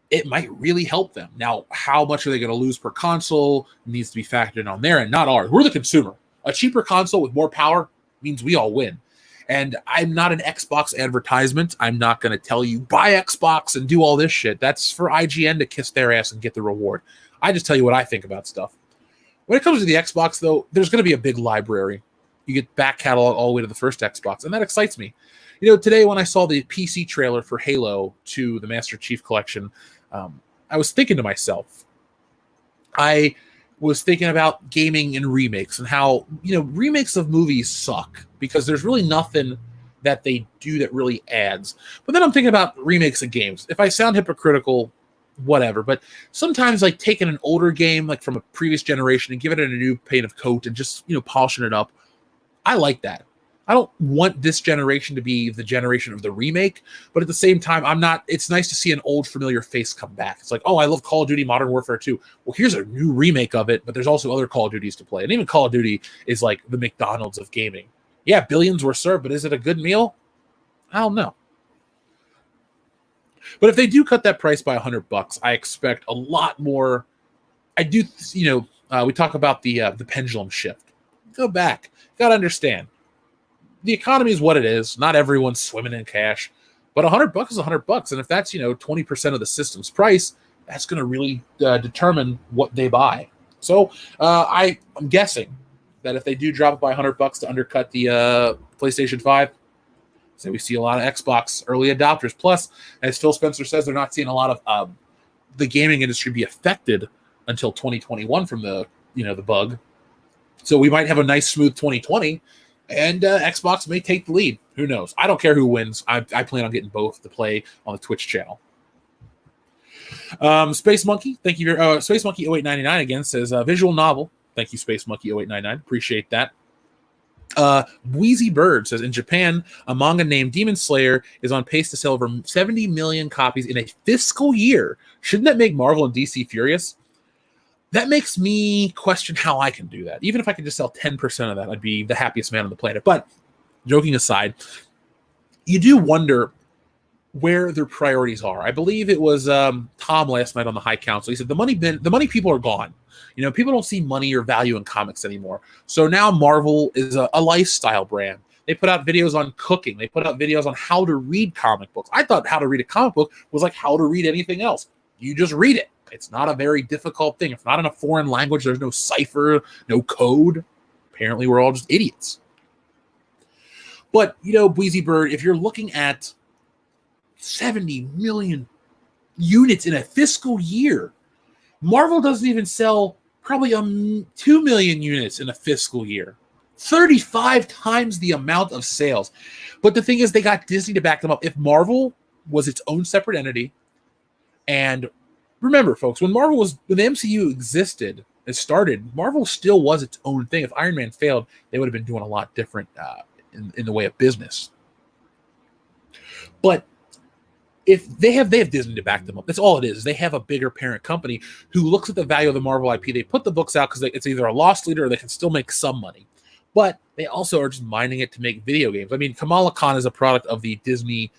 it might really help them. Now, how much are they going to lose per console needs to be factored in on there and not ours. We're the consumer. A cheaper console with more power means we all win. And I'm not an Xbox advertisement. I'm not going to tell you buy Xbox and do all this shit. That's for IGN to kiss their ass and get the reward. I just tell you what I think about stuff. When it comes to the Xbox, though, there's going to be a big library. You get back catalog all the way to the first Xbox, and that excites me. Today when I saw the PC trailer for Halo 2, the Master Chief Collection, I was thinking to myself, I was thinking about gaming and remakes and how, remakes of movies suck because there's really nothing that they do that really adds. But then I'm thinking about remakes of games. If I sound hypocritical, whatever, but sometimes like taking an older game like from a previous generation and giving it a new paint of coat and just, polishing it up, I like that. I don't want this generation to be the generation of the remake, but at the same time, it's nice to see an old familiar face come back. It's like, oh, I love Call of Duty Modern Warfare 2. Well, here's a new remake of it, but there's also other Call of Duties to play. And even Call of Duty is like the McDonald's of gaming. Yeah, billions were served, but is it a good meal? I don't know. But if they do cut that price by $100, I expect a lot more. I do, we talk about the pendulum shift. Go back. Got to understand. The economy is what it is. Not everyone's swimming in cash, but $100 is $100. And if that's, 20% of the system's price, that's going to really determine what they buy. So I'm guessing that if they do drop it by $100 to undercut the PlayStation 5, so we see a lot of Xbox early adopters. Plus, as Phil Spencer says, they're not seeing a lot of the gaming industry be affected until 2021 from the bug. So we might have a nice smooth 2020. And Xbox may take the lead. Who knows? I don't care who wins. I plan on getting both to play on the Twitch channel. Space Monkey, thank you. Space Monkey 0899 again says visual novel. Thank you, Space Monkey 0899. Appreciate that. Wheezy Bird says in Japan, a manga named Demon Slayer is on pace to sell over 70 million copies in a fiscal year. Shouldn't that make Marvel and DC furious? That makes me question how I can do that. Even if I could just sell 10% of that, I'd be the happiest man on the planet. But joking aside, you do wonder where their priorities are. I believe it was Tom last night on the High Council. He said the money people are gone. People don't see money or value in comics anymore. So now Marvel is a lifestyle brand. They put out videos on cooking. They put out videos on how to read comic books. I thought how to read a comic book was like how to read anything else. You just read it. It's not a very difficult thing. If not in a foreign language, there's no cipher, no code. Apparently, we're all just idiots. But, Breezy Bird, if you're looking at 70 million units in a fiscal year, Marvel doesn't even sell probably 2 million units in a fiscal year. 35 times the amount of sales. But the thing is, they got Disney to back them up. If Marvel was its own separate entity, and remember, folks, when the MCU existed, it started, Marvel still was its own thing. If Iron Man failed, they would have been doing a lot different in the way of business. But if they have Disney to back them up, that's all it is. They have a bigger parent company who looks at the value of the Marvel IP. They put the books out because it's either a loss leader or they can still make some money. But they also are just mining it to make video games. I mean, Kamala Khan is a product of the Disney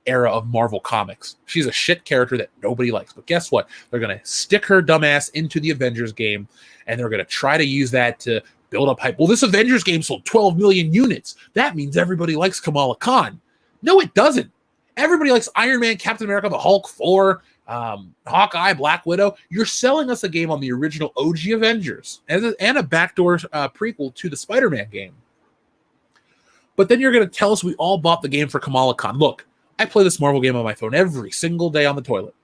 era of Marvel Comics. She's a shit character that nobody likes. But guess what? They're going to stick her dumbass into the Avengers game, and they're going to try to use that to build up hype. Well, this Avengers game sold 12 million units. That means everybody likes Kamala Khan. No, it doesn't. Everybody likes Iron Man, Captain America, the Hulk, Thor, Hawkeye, Black Widow. You're selling us a game on the original OG Avengers and a backdoor prequel to the Spider-Man game. But then you're going to tell us we all bought the game for Kamala Khan. Look, I play this Marvel game on my phone every single day on the toilet.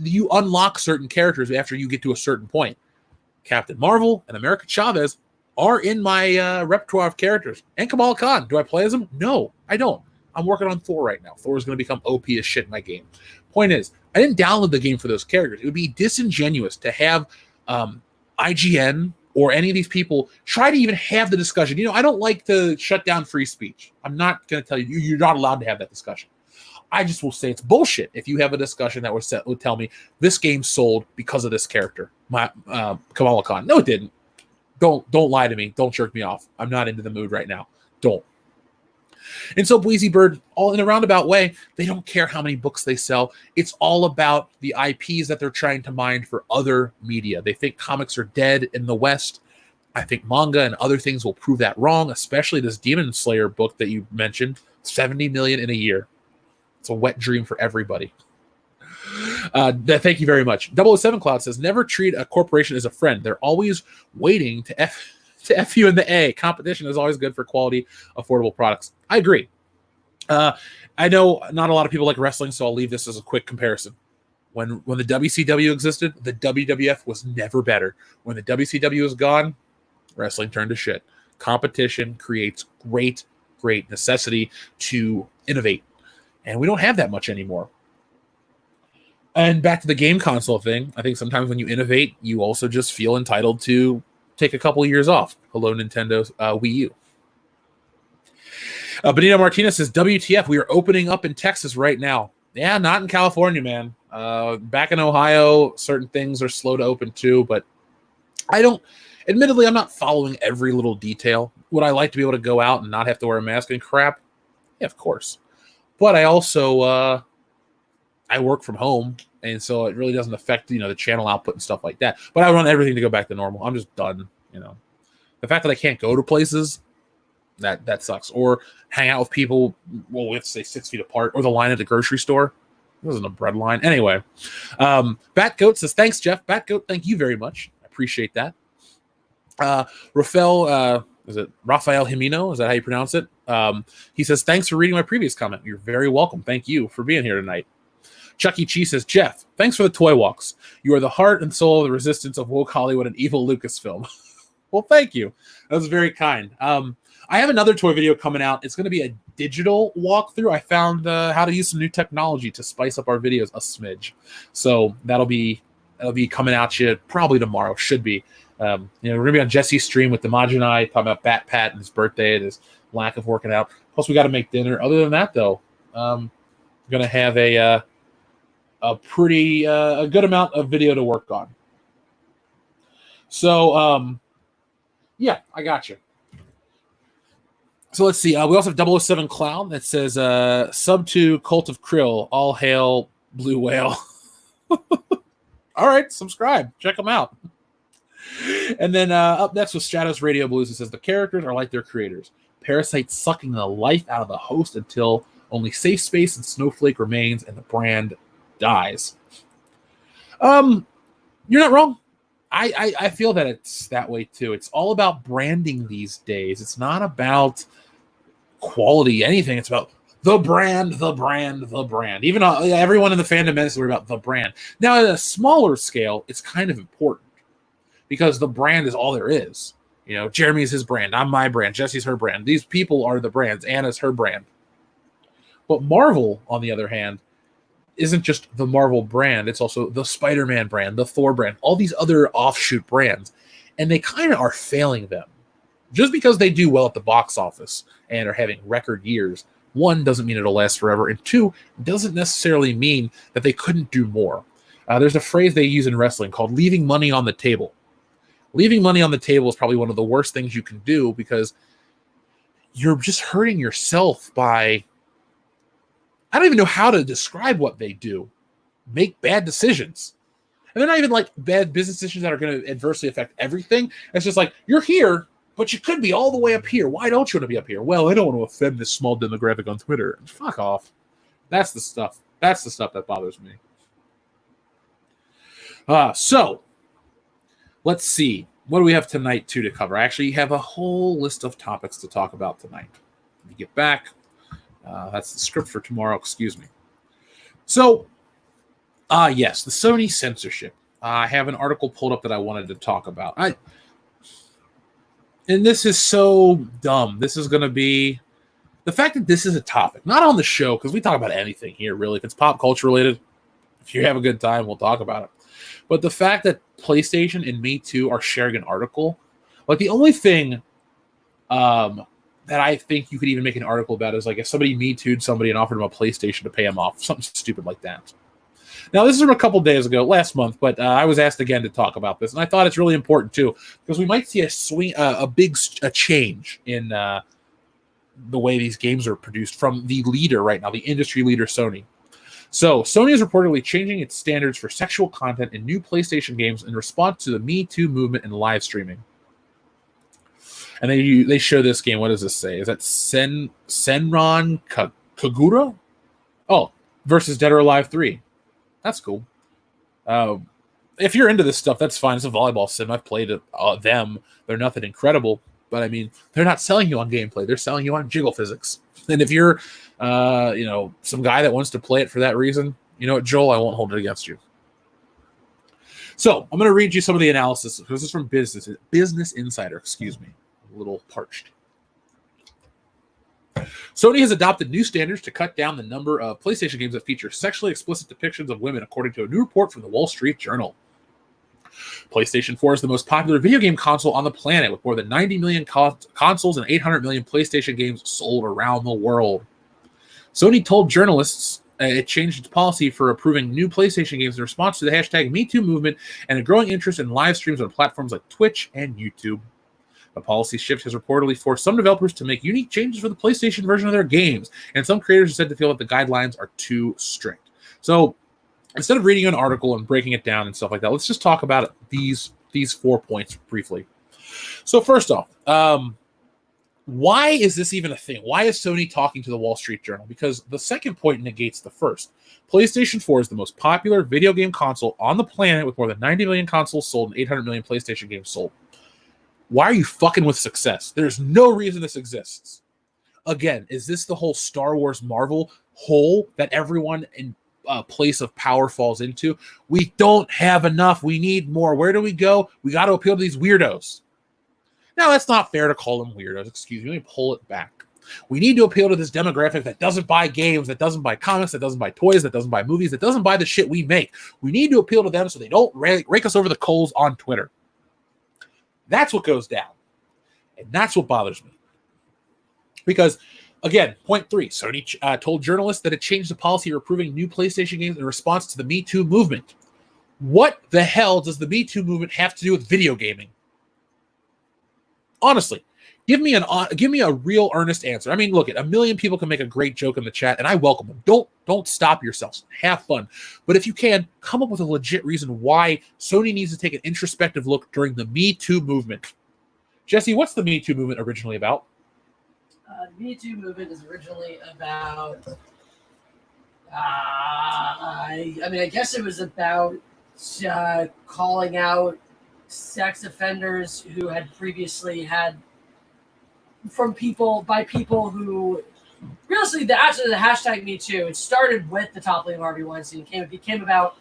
You unlock certain characters after you get to a certain point. Captain Marvel and America Chavez are in my repertoire of characters. And Kamala Khan. Do I play as them? No, I don't. I'm working on Thor right now. Thor is going to become OP as shit in my game. Point is, I didn't download the game for those characters. It would be disingenuous to have IGN or any of these people try to even have the discussion. I don't like to shut down free speech. I'm not going to tell you, you're not allowed to have that discussion. I just will say it's bullshit if you have a discussion that would tell me this game sold because of this character, Kamala Khan. No, it didn't. Don't lie to me. Don't jerk me off. I'm not into the mood right now. Don't. And so Bleezy Bird, all in a roundabout way, they don't care how many books they sell. It's all about the IPs that they're trying to mine for other media. They think comics are dead in the West. I think manga and other things will prove that wrong, especially this Demon Slayer book that you mentioned, 70 million in a year. It's a wet dream for everybody. Thank you very much. 007 Cloud says, never treat a corporation as a friend. They're always waiting to F you in the A. Competition is always good for quality, affordable products. I agree. I know not a lot of people like wrestling, so I'll leave this as a quick comparison. When the WCW existed, the WWF was never better. When the WCW was gone, wrestling turned to shit. Competition creates great necessity to innovate. And we don't have that much anymore. And back to the game console thing, I think sometimes when you innovate, you also just feel entitled to take a couple of years off. Hello, Nintendo Wii U. Benito Martinez says, WTF, we are opening up in Texas right now. Yeah, not in California, man. Back in Ohio, certain things are slow to open too, but admittedly, I'm not following every little detail. Would I like to be able to go out and not have to wear a mask and crap? Yeah, of course. But I also, I work from home, and so it really doesn't affect, the channel output and stuff like that. But I want everything to go back to normal. I'm just done, The fact that I can't go to places, that sucks. Or hang out with people, well, we have to say 6 feet apart, or the line at the grocery store. It wasn't a bread line. Anyway, Batgoat says, thanks, Jeff. Batgoat, thank you very much. I appreciate that. Rafael Jimeno? Is that how you pronounce it? He says, thanks for reading my previous comment. You're very welcome. Thank you for being here tonight. Chuck E. Cheese says, Jeff, thanks for the toy walks. You are the heart and soul of the resistance of woke Hollywood and evil Lucasfilm. Well, thank you. That was very kind. I have another toy video coming out. It's going to be a digital walkthrough. I found how to use some new technology to spice up our videos a smidge. So that'll be coming out you probably tomorrow. Should be. We're going to be on Jesse's stream with Dimaj and I talking about Bat Pat and his birthday and his lack of working out. Plus, we got to make dinner. Other than that, though, I'm going to have a good amount of video to work on. So, yeah, I got you. So let's see. We also have 007 Cloud that says, sub to Cult of Krill, all hail Blue Whale. All right, subscribe. Check them out. And then up next with Stratos Radio Blues, it says, the characters are like their creators. Parasites sucking the life out of the host until only safe space and Snowflake remains and the brand dies. You're not wrong. I feel that it's that way too. It's all about branding these days. It's not about quality, anything. It's about the brand. Even everyone in the fandom is worried about the brand. Now, at a smaller scale, it's kind of important because the brand is all there is. Jeremy's his brand. I'm my brand. Jesse's her brand. These people are the brands. Anna's her brand. But Marvel, on the other hand, isn't just the Marvel brand. It's also the Spider-Man brand, the Thor brand, all these other offshoot brands. And they kind of are failing them. Just because they do well at the box office and are having record years, one, doesn't mean it'll last forever. And two, doesn't necessarily mean that they couldn't do more. There's a phrase they use in wrestling called leaving money on the table. Leaving money on the table is probably one of the worst things you can do because you're just hurting yourself by, I don't even know how to describe what they do. Make bad decisions. And they're not even like bad business decisions that are going to adversely affect everything. It's just like, you're here, but you could be all the way up here. Why don't you want to be up here? Well, I don't want to offend this small demographic on Twitter. Fuck off. That's the stuff. That's the stuff that bothers me. So, let's see. What do we have tonight, too, to cover? I actually have a whole list of topics to talk about tonight. Let me get back. That's the script for tomorrow. Excuse me. So, yes, the Sony censorship. I have an article pulled up that I wanted to talk about. And this is so dumb. This is going to be... The fact that this is a topic, not on the show, because we talk about anything here, really. If it's pop culture related, if you have a good time, we'll talk about it. But the fact that PlayStation and Me Too are sharing an article, like the only thing that I think you could even make an article about is like if somebody Me Too'd somebody and offered them a PlayStation to pay them off, something stupid like that. Now, this is from a couple days ago, last month, but I was asked again to talk about this, and I thought it's really important too because we might see a big change in the way these games are produced from the leader right now, the industry leader, Sony. So, Sony is reportedly changing its standards for sexual content in new PlayStation games in response to the Me Too movement and live streaming. And they show this game. What does this say? Is that Senran Kagura? Oh, versus Dead or Alive 3. That's cool. If you're into this stuff, that's fine. It's a volleyball sim. I've played them. They're nothing incredible. But, I mean, they're not selling you on gameplay. They're selling you on jiggle physics. And if you're, some guy that wants to play it for that reason, you know what, Joel, I won't hold it against you. So I'm going to read you some of the analysis. This is from Business Insider. Excuse me. A little parched. Sony has adopted new standards to cut down the number of PlayStation games that feature sexually explicit depictions of women, according to a new report from the Wall Street Journal. PlayStation 4 is the most popular video game console on the planet, with more than 90 million consoles and 800 million PlayStation games sold around the world. Sony told journalists it changed its policy for approving new PlayStation games in response to the hashtag MeToo movement and a growing interest in live streams on platforms like Twitch and YouTube. The policy shift has reportedly forced some developers to make unique changes for the PlayStation version of their games, and some creators are said to feel that the guidelines are too strict. So, instead of reading an article and breaking it down and stuff like that, let's just talk about these 4 points briefly. So first off, why is this even a thing? Why is Sony talking to the Wall Street Journal? Because the second point negates the first. PlayStation 4 is the most popular video game console on the planet, with more than 90 million consoles sold and 800 million PlayStation games sold. Why are you fucking with success? There's no reason this exists. Again, is this the whole Star Wars Marvel hole that everyone in place of power falls into? We don't have enough. We need more. Where do we go? We got to appeal to these weirdos. Now, that's not fair to call them weirdos. Excuse me. Let me pull it back. We need to appeal to this demographic that doesn't buy games, that doesn't buy comics, that doesn't buy toys, that doesn't buy movies, that doesn't buy the shit we make. We need to appeal to them so they don't rake us over the coals on Twitter. That's what goes down. And that's what bothers me. Because, again, point 3, Sony told journalists that it changed the policy of approving new PlayStation games in response to the Me Too movement. What the hell does the Me Too movement have to do with video gaming? Honestly, give me a real earnest answer. I mean, look, a million people can make a great joke in the chat, and I welcome them. Don't stop yourselves. Have fun. But if you can, come up with a legit reason why Sony needs to take an introspective look during the Me Too movement. Jesse, what's the Me Too movement originally about? The Me Too movement is originally about, I guess it was about calling out sex offenders who had previously had by people who realistically, actually the hashtag Me Too, it started with the toppling of Harvey Weinstein. It became about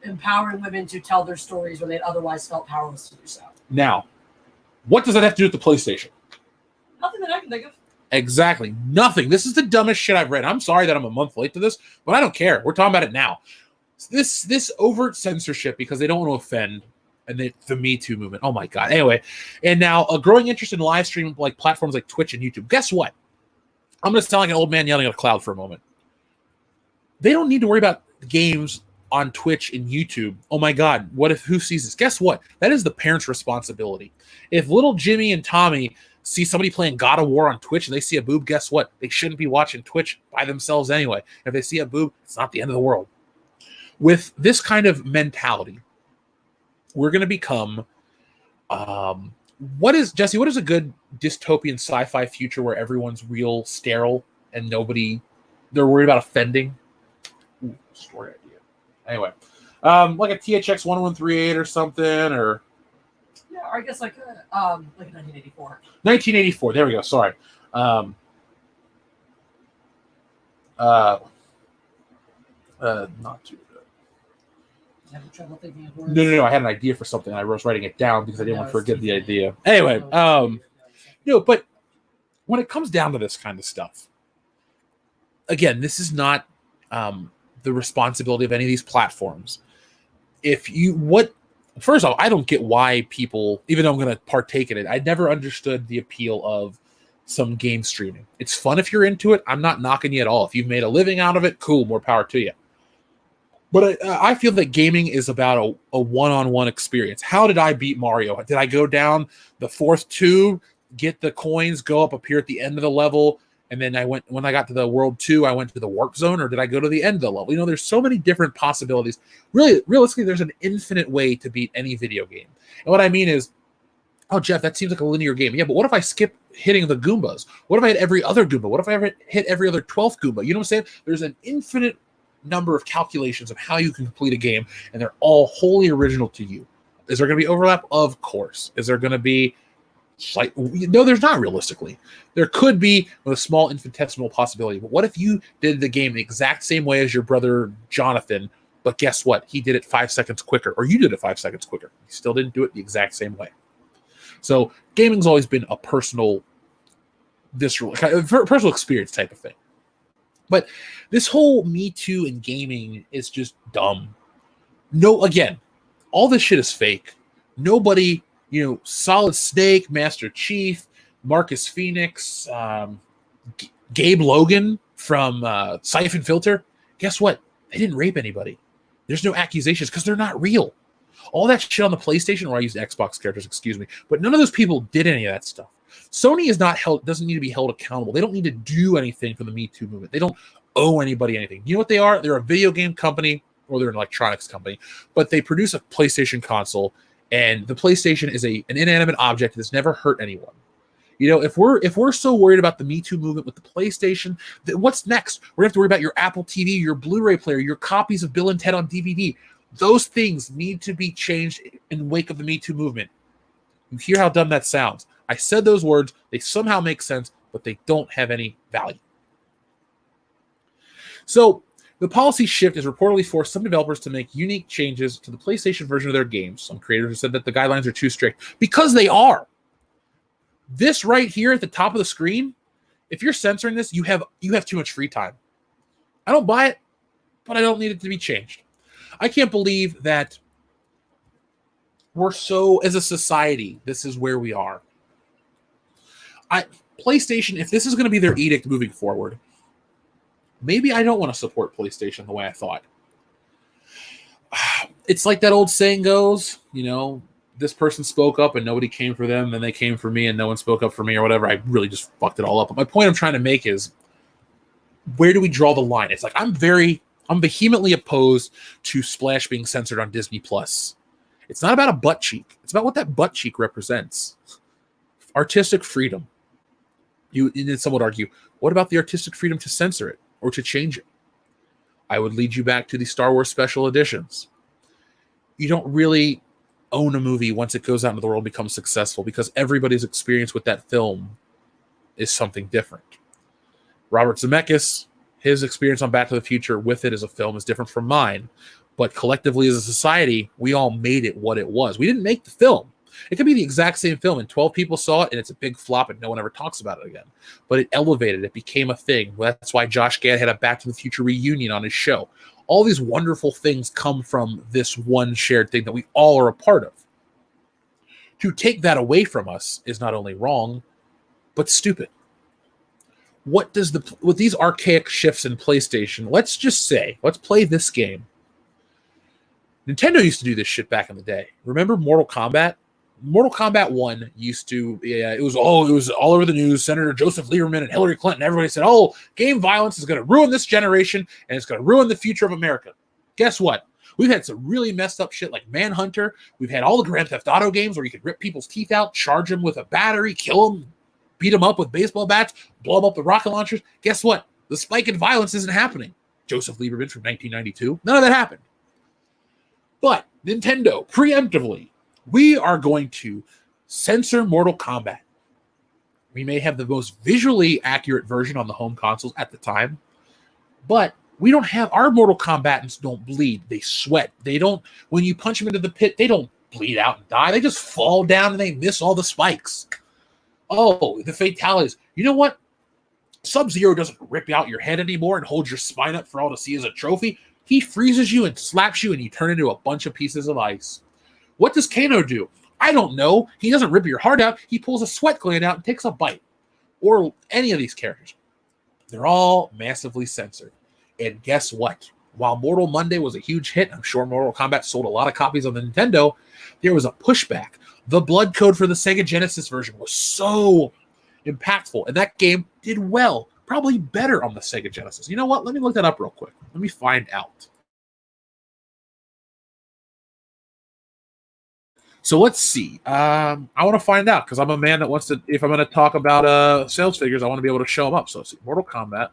empowering women to tell their stories when they'd otherwise felt powerless to do so. Now, what does that have to do with the PlayStation? Nothing that I can think of. Exactly. Nothing. This is the dumbest shit I've read. I'm sorry that I'm a month late to this, but I don't care. We're talking about it now. This overt censorship because they don't want to offend, and the Me Too movement. Oh my God. Anyway, and now a growing interest in live streaming like platforms like Twitch and YouTube. Guess what? I'm going to sound like an old man yelling at a cloud for a moment. They don't need to worry about games on Twitch and YouTube. Oh my God, what if who sees this? Guess what? That is the parents' responsibility. If little Jimmy and Tommy see somebody playing God of War on Twitch and they see a boob, guess what? They shouldn't be watching Twitch by themselves anyway. If they see a boob, it's not the end of the world. With this kind of mentality, we're going to become what is a good dystopian sci-fi future where everyone's real sterile and they're worried about offending? Ooh, story idea. Anyway, like a THX 1138 or something, or yeah, or I guess like 1984. 1984. There we go. Sorry. Not too good. Having trouble thinking of words. No. I had an idea for something. I was writing it down because I didn't want to forget the idea. Anyway, but when it comes down to this kind of stuff, again, this is not the responsibility of any of these platforms. First off, I don't get why people, even though I'm going to partake in it, I never understood the appeal of some game streaming. It's fun if you're into it. I'm not knocking you at all. If you've made a living out of it, cool, more power to you. But I feel that gaming is about a one-on-one experience. How did I beat Mario? Did I go down the fourth tube, get the coins, go up, appear at the end of the level, and then when I got to the World 2, I went to the Warp Zone, or did I go to the end of the level? There's so many different possibilities. Really, realistically, there's an infinite way to beat any video game. And what I mean is, oh, Jeff, that seems like a linear game. Yeah, but what if I skip hitting the Goombas? What if I hit every other Goomba? What if I ever hit every other 12th Goomba? You know what I'm saying? There's an infinite number of calculations of how you can complete a game, and they're all wholly original to you. Is there going to be overlap? Of course. Is there going to be no, there's not realistically. There could be with a small infinitesimal possibility. But what if you did the game the exact same way as your brother Jonathan, but guess what? He did it 5 seconds quicker, or you did it 5 seconds quicker. He still didn't do it the exact same way. So gaming's always been a personal experience type of thing. But this whole Me Too in gaming is just dumb. No, again, all this shit is fake. Nobody, Solid Snake, Master Chief, Marcus Phoenix, Gabe Logan from Siphon Filter, guess what? They didn't rape anybody. There's no accusations because they're not real. All that shit on the PlayStation, or I used Xbox characters, excuse me, but none of those people did any of that stuff. Sony doesn't need to be held accountable. They don't need to do anything for the Me Too movement. They don't owe anybody anything. You know what they are? They're a video game company, or they're an electronics company, but they produce a PlayStation console, and the PlayStation is an inanimate object that's never hurt anyone. If we're so worried about the Me Too movement with the PlayStation, then what's next? We're gonna have to worry about your Apple TV, your Blu-ray player, your copies of Bill and Ted on DVD. Those things need to be changed in the wake of the Me Too movement. You hear how dumb that sounds. I said those words. They somehow make sense, but they don't have any value. So the policy shift has reportedly forced some developers to make unique changes to the PlayStation version of their games. Some creators have said that the guidelines are too strict, because they are. This right here at the top of the screen, if you're censoring this, you have too much free time. I don't buy it, but I don't need it to be changed. I can't believe that we're so, as a society, this is where we are. PlayStation, if this is going to be their edict moving forward, maybe I don't want to support PlayStation the way I thought. It's like that old saying goes, this person spoke up and nobody came for them, and they came for me and no one spoke up for me, or whatever. I really just fucked it all up. But my point I'm trying to make is, where do we draw the line? It's like I'm vehemently opposed to Splash being censored on Disney Plus. It's not about a butt cheek. It's about what that butt cheek represents. Artistic freedom. Some would argue, what about the artistic freedom to censor it or to change it? I would lead you back to the Star Wars special editions. You don't really own a movie once it goes out into the world and becomes successful, because everybody's experience with that film is something different. Robert Zemeckis, his experience on Back to the Future with it as a film is different from mine. But collectively as a society, we all made it what it was. We didn't make the film. It could be the exact same film, and 12 people saw it, and it's a big flop, and no one ever talks about it again. But it elevated. It became a thing. That's why Josh Gad had a Back to the Future reunion on his show. All these wonderful things come from this one shared thing that we all are a part of. To take that away from us is not only wrong, but stupid. With these archaic shifts in PlayStation, let's play this game. Nintendo used to do this shit back in the day. Remember Mortal Kombat? Mortal Kombat 1 used to, it was all over the news. Senator Joseph Lieberman and Hillary Clinton, everybody said, oh, game violence is going to ruin this generation and it's going to ruin the future of America. Guess what? We've had some really messed up shit like Manhunter. We've had all the Grand Theft Auto games where you could rip people's teeth out, charge them with a battery, kill them, beat them up with baseball bats, blow them up with rocket launchers. Guess what? The spike in violence isn't happening. Joseph Lieberman from 1992. None of that happened. But Nintendo, preemptively, we are going to censor Mortal Kombat. We may have the most visually accurate version on the home consoles at the time, but we don't have, our Mortal Kombatants don't bleed. They sweat. They don't, when you punch them into the pit, they don't bleed out and die. They just fall down and they miss all the spikes. Oh, the fatalities. You know what? Sub-Zero doesn't rip out your head anymore and hold your spine up for all to see as a trophy. He freezes you and slaps you and you turn into a bunch of pieces of ice. What does Kano do? I don't know. He doesn't rip your heart out. He pulls a sweat gland out and takes a bite. Or any of these characters. They're all massively censored. And guess what? While Mortal Monday was a huge hit, I'm sure Mortal Kombat sold a lot of copies on the Nintendo, there was a pushback. The blood code for the Sega Genesis version was so impactful, and that game did well. Probably better on the Sega Genesis. You know what? Let me look that up real quick. Let me find out. So let's see. I want to find out because I'm a man that wants to, if I'm going to talk about sales figures, I want to be able to show them up. So let's see. Mortal Kombat.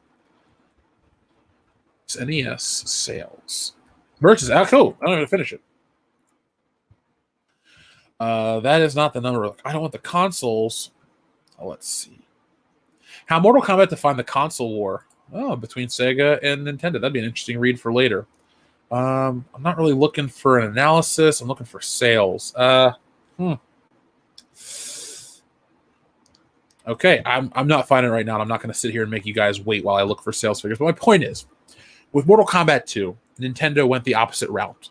NES sales. Merch is out. Cool. I don't even finish it. That is not the number. I don't want the consoles. Oh, let's see. How Mortal Kombat defined the console war. Oh, between Sega and Nintendo. That'd be an interesting read for later. I'm not really looking for an analysis. I'm looking for sales. Okay, I'm not finding it right now. I'm not going to sit here and make you guys wait while I look for sales figures. But my point is, with Mortal Kombat 2, Nintendo went the opposite route.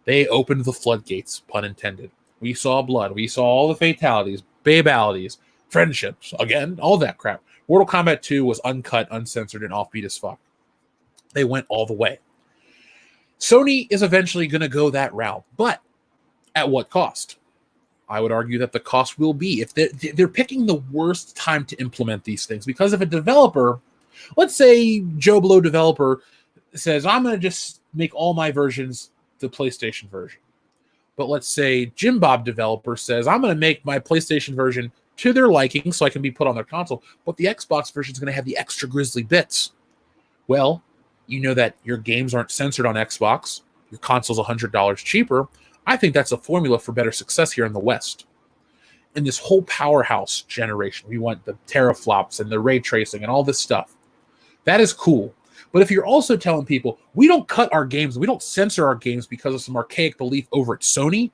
They opened the floodgates, pun intended. We saw blood. We saw all the fatalities, babalities, friendships, again, all that crap. Mortal Kombat 2 was uncut, uncensored, and offbeat as fuck. They went all the way. Sony is eventually going to go that route, but at what cost? I would argue that the cost will be if they're picking the worst time to implement these things, because if a developer, let's say Joe Blow developer says, I'm going to just make all my versions the PlayStation version. But let's say Jim Bob developer says, I'm going to make my PlayStation version to their liking so I can be put on their console, but the Xbox version is going to have the extra grisly bits. Well, you know that your games aren't censored on Xbox. Your console's $100 cheaper. I think that's a formula for better success here in the West. In this whole powerhouse generation, we want the teraflops and the ray tracing and all this stuff. That is cool. But if you're also telling people, we don't cut our games, we don't censor our games because of some archaic belief over at Sony,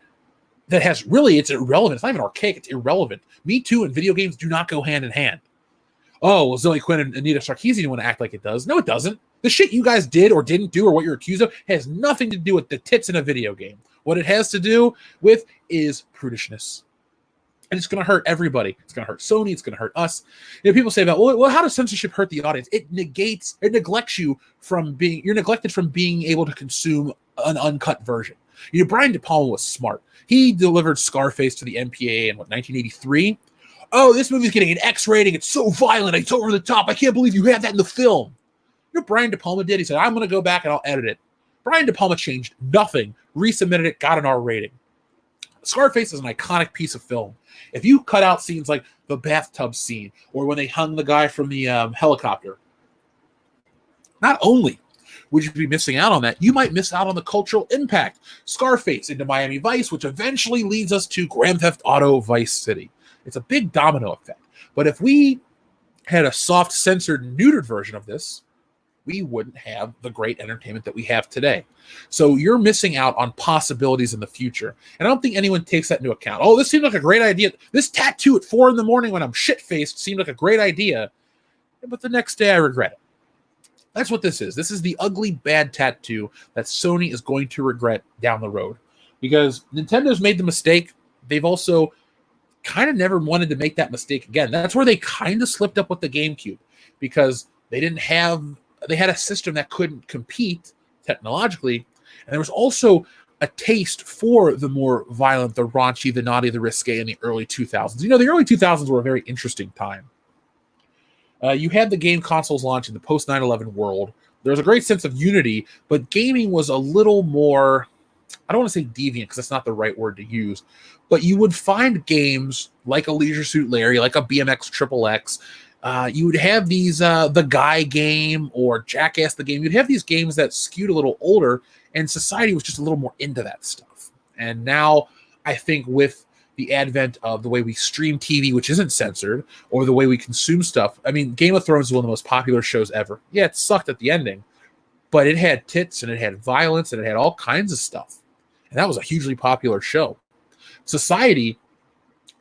that has really, it's irrelevant. It's not even archaic, it's irrelevant. Me Too and video games do not go hand in hand. Oh, well, Zoe Quinn and Anita Sarkeesian want to act like it does. No, it doesn't. The shit you guys did or didn't do or what you're accused of has nothing to do with the tits in a video game. What it has to do with is prudishness. And it's going to hurt everybody. It's going to hurt Sony. It's going to hurt us. You know, people say about, well, how does censorship hurt the audience? It neglects you from being, you're neglected from being able to consume an uncut version. You know, Brian De Palma was smart. He delivered Scarface to the MPAA in, 1983? Oh, this movie's getting an X rating. It's so violent. It's over the top. I can't believe you had that in the film. You know what Brian De Palma did? He said, I'm going to go back and I'll edit it. Brian De Palma changed nothing, resubmitted it, got an R rating. Scarface is an iconic piece of film. If you cut out scenes like the bathtub scene or when they hung the guy from the helicopter, not only would you be missing out on that, you might miss out on the cultural impact. Scarface into Miami Vice, which eventually leads us to Grand Theft Auto Vice City. It's a big domino effect. But if we had a soft, censored, neutered version of this, we wouldn't have the great entertainment that we have today. So you're missing out on possibilities in the future. And I don't think anyone takes that into account. Oh, this seemed like a great idea. This tattoo at 4 a.m. when I'm shit-faced seemed like a great idea. But the next day I regret it. That's what this is. This is the ugly, bad tattoo that Sony is going to regret down the road. Because Nintendo's made the mistake. They've also kind of never wanted to make that mistake again. That's where they kind of slipped up with the GameCube. Because they had a system that couldn't compete technologically. And there was also a taste for the more violent, the raunchy, the naughty, the risque in the early 2000s. You know, the early 2000s were a very interesting time. You had the game consoles launch in the post 9/11 world. There was a great sense of unity, but gaming was a little more, I don't want to say deviant because that's not the right word to use, but you would find games like a Leisure Suit Larry, like a BMX Triple X. You would have these, the Guy game or Jackass the game. You'd have these games that skewed a little older, and society was just a little more into that stuff. And now I think with the advent of the way we stream TV, which isn't censored, or the way we consume stuff. I mean, Game of Thrones is one of the most popular shows ever. Yeah, it sucked at the ending, but it had tits and it had violence and it had all kinds of stuff. And that was a hugely popular show. Society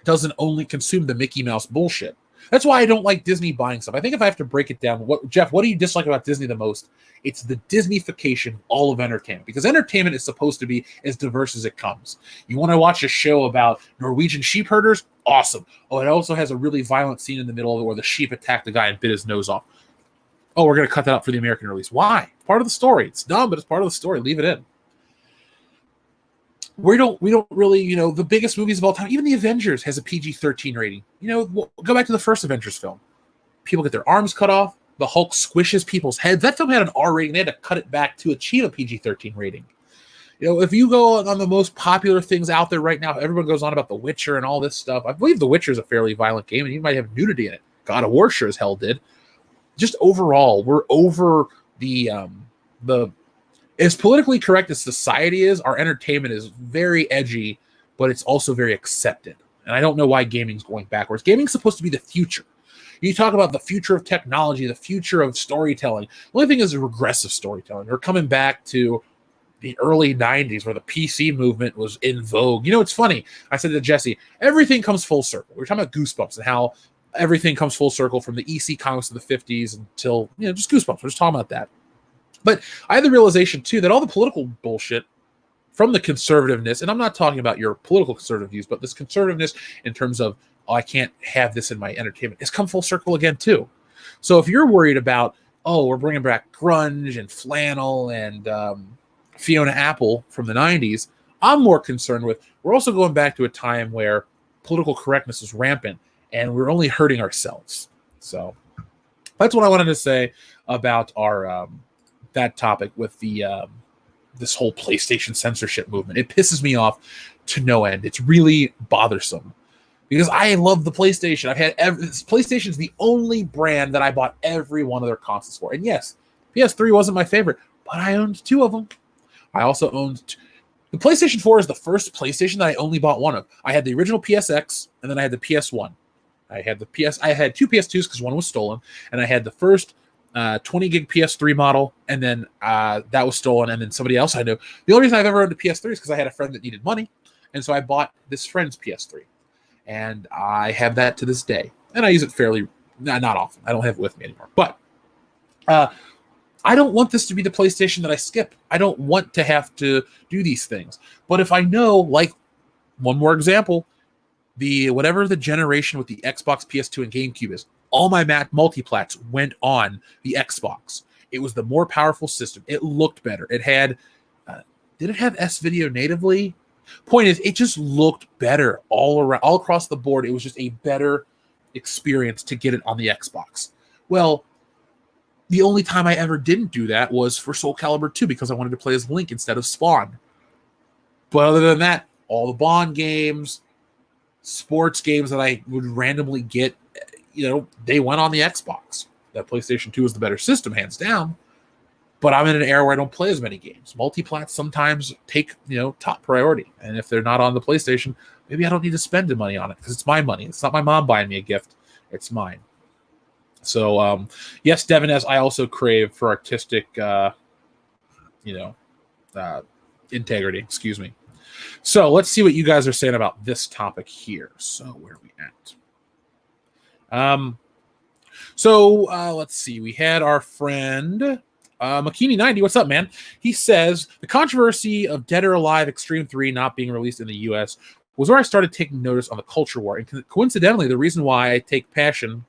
doesn't only consume the Mickey Mouse bullshit. That's why I don't like Disney buying stuff. I think if I have to break it down, Jeff, what do you dislike about Disney the most? It's the Disneyfication of all of entertainment, because entertainment is supposed to be as diverse as it comes. You want to watch a show about Norwegian sheep herders? Awesome. Oh, it also has a really violent scene in the middle where the sheep attacked the guy and bit his nose off. Oh, we're going to cut that out for the American release. Why? Part of the story. It's dumb, but it's part of the story. Leave it in. We don't really, you know, the biggest movies of all time, even the Avengers has a PG-13 rating. You know, go back to the first Avengers film. People get their arms cut off. The Hulk squishes people's heads. That film had an R rating. They had to cut it back to achieve a PG-13 rating. You know, if you go on the most popular things out there right now, everyone goes on about The Witcher and all this stuff. I believe The Witcher is a fairly violent game, and you might have nudity in it. God of War sure as hell did. Just overall, we're over the as politically correct as society is, our entertainment is very edgy, but it's also very accepted. And I don't know why gaming's going backwards. Gaming's supposed to be the future. You talk about the future of technology, the future of storytelling. The only thing is regressive storytelling. We're coming back to the early 90s where the PC movement was in vogue. You know, it's funny. I said to Jesse, everything comes full circle. We were talking about Goosebumps and how everything comes full circle from the EC comics of the 50s until, you know, just Goosebumps. We're just talking about that. But I had the realization, too, that all the political bullshit from the conservativeness, and I'm not talking about your political conservative views, but this conservativeness in terms of, oh, I can't have this in my entertainment, has come full circle again, too. So if you're worried about, oh, we're bringing back grunge and flannel and Fiona Apple from the 90s, I'm more concerned with, we're also going back to a time where political correctness is rampant, and we're only hurting ourselves. So that's what I wanted to say about our that topic with the this whole PlayStation censorship movement. It pisses me off to no end. It's really bothersome because I love the PlayStation. I've had PlayStation's the only brand that I bought every one of their consoles for. And yes, PS3 wasn't my favorite, but I owned two of them. I also owned the PlayStation 4 is the first PlayStation that I only bought one of. I had the original PSX and then I had the PS1. I had two PS2s because one was stolen, and I had the first 20 gig PS3 model, and then that was stolen, and then somebody else I knew. The only reason I've ever owned a PS3 is because I had a friend that needed money, and so I bought this friend's PS3, and I have that to this day, and I use it fairly, not often. I don't have it with me anymore, but I don't want this to be the PlayStation that I skip. I don't want to have to do these things, but if I know, like, one more example, whatever the generation with the Xbox, PS2, and GameCube is, all my multiplats went on the Xbox. It was the more powerful system. It looked better. It had, did it have S-Video natively? Point is, it just looked better all around, all across the board. It was just a better experience to get it on the Xbox. Well, the only time I ever didn't do that was for Soul Calibur 2 because I wanted to play as Link instead of Spawn. But other than that, all the Bond games, sports games that I would randomly get, you know, they went on the Xbox. That PlayStation 2 is the better system, hands down. But I'm in an era where I don't play as many games. Multiplats sometimes take, you know, top priority. And if they're not on the PlayStation, maybe I don't need to spend the money on it because it's my money. It's not my mom buying me a gift. It's mine. So, yes, Devin, as I also crave for artistic, integrity. Excuse me. So let's see what you guys are saying about this topic here. So where are we at? Let's see. We had our friend Makini90. What's up, man? He says the controversy of Dead or Alive Extreme 3 not being released in the US was where I started taking notice on the culture war, and coincidentally, the reason why I take passion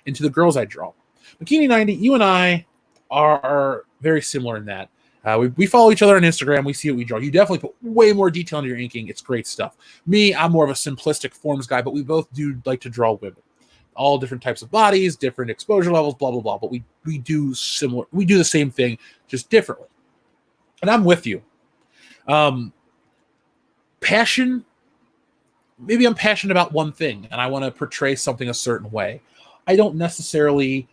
into the girls I draw. Makini90, you and I are very similar in that. We follow each other on Instagram. We see what we draw. You definitely put way more detail into your inking. It's great stuff. Me, I'm more of a simplistic forms guy, but we both do like to draw women. All different types of bodies, different exposure levels, blah, blah, blah. But we do similar. We do the same thing, just differently. And I'm with you. Passion. Maybe I'm passionate about one thing, and I want to portray something a certain way. I don't necessarily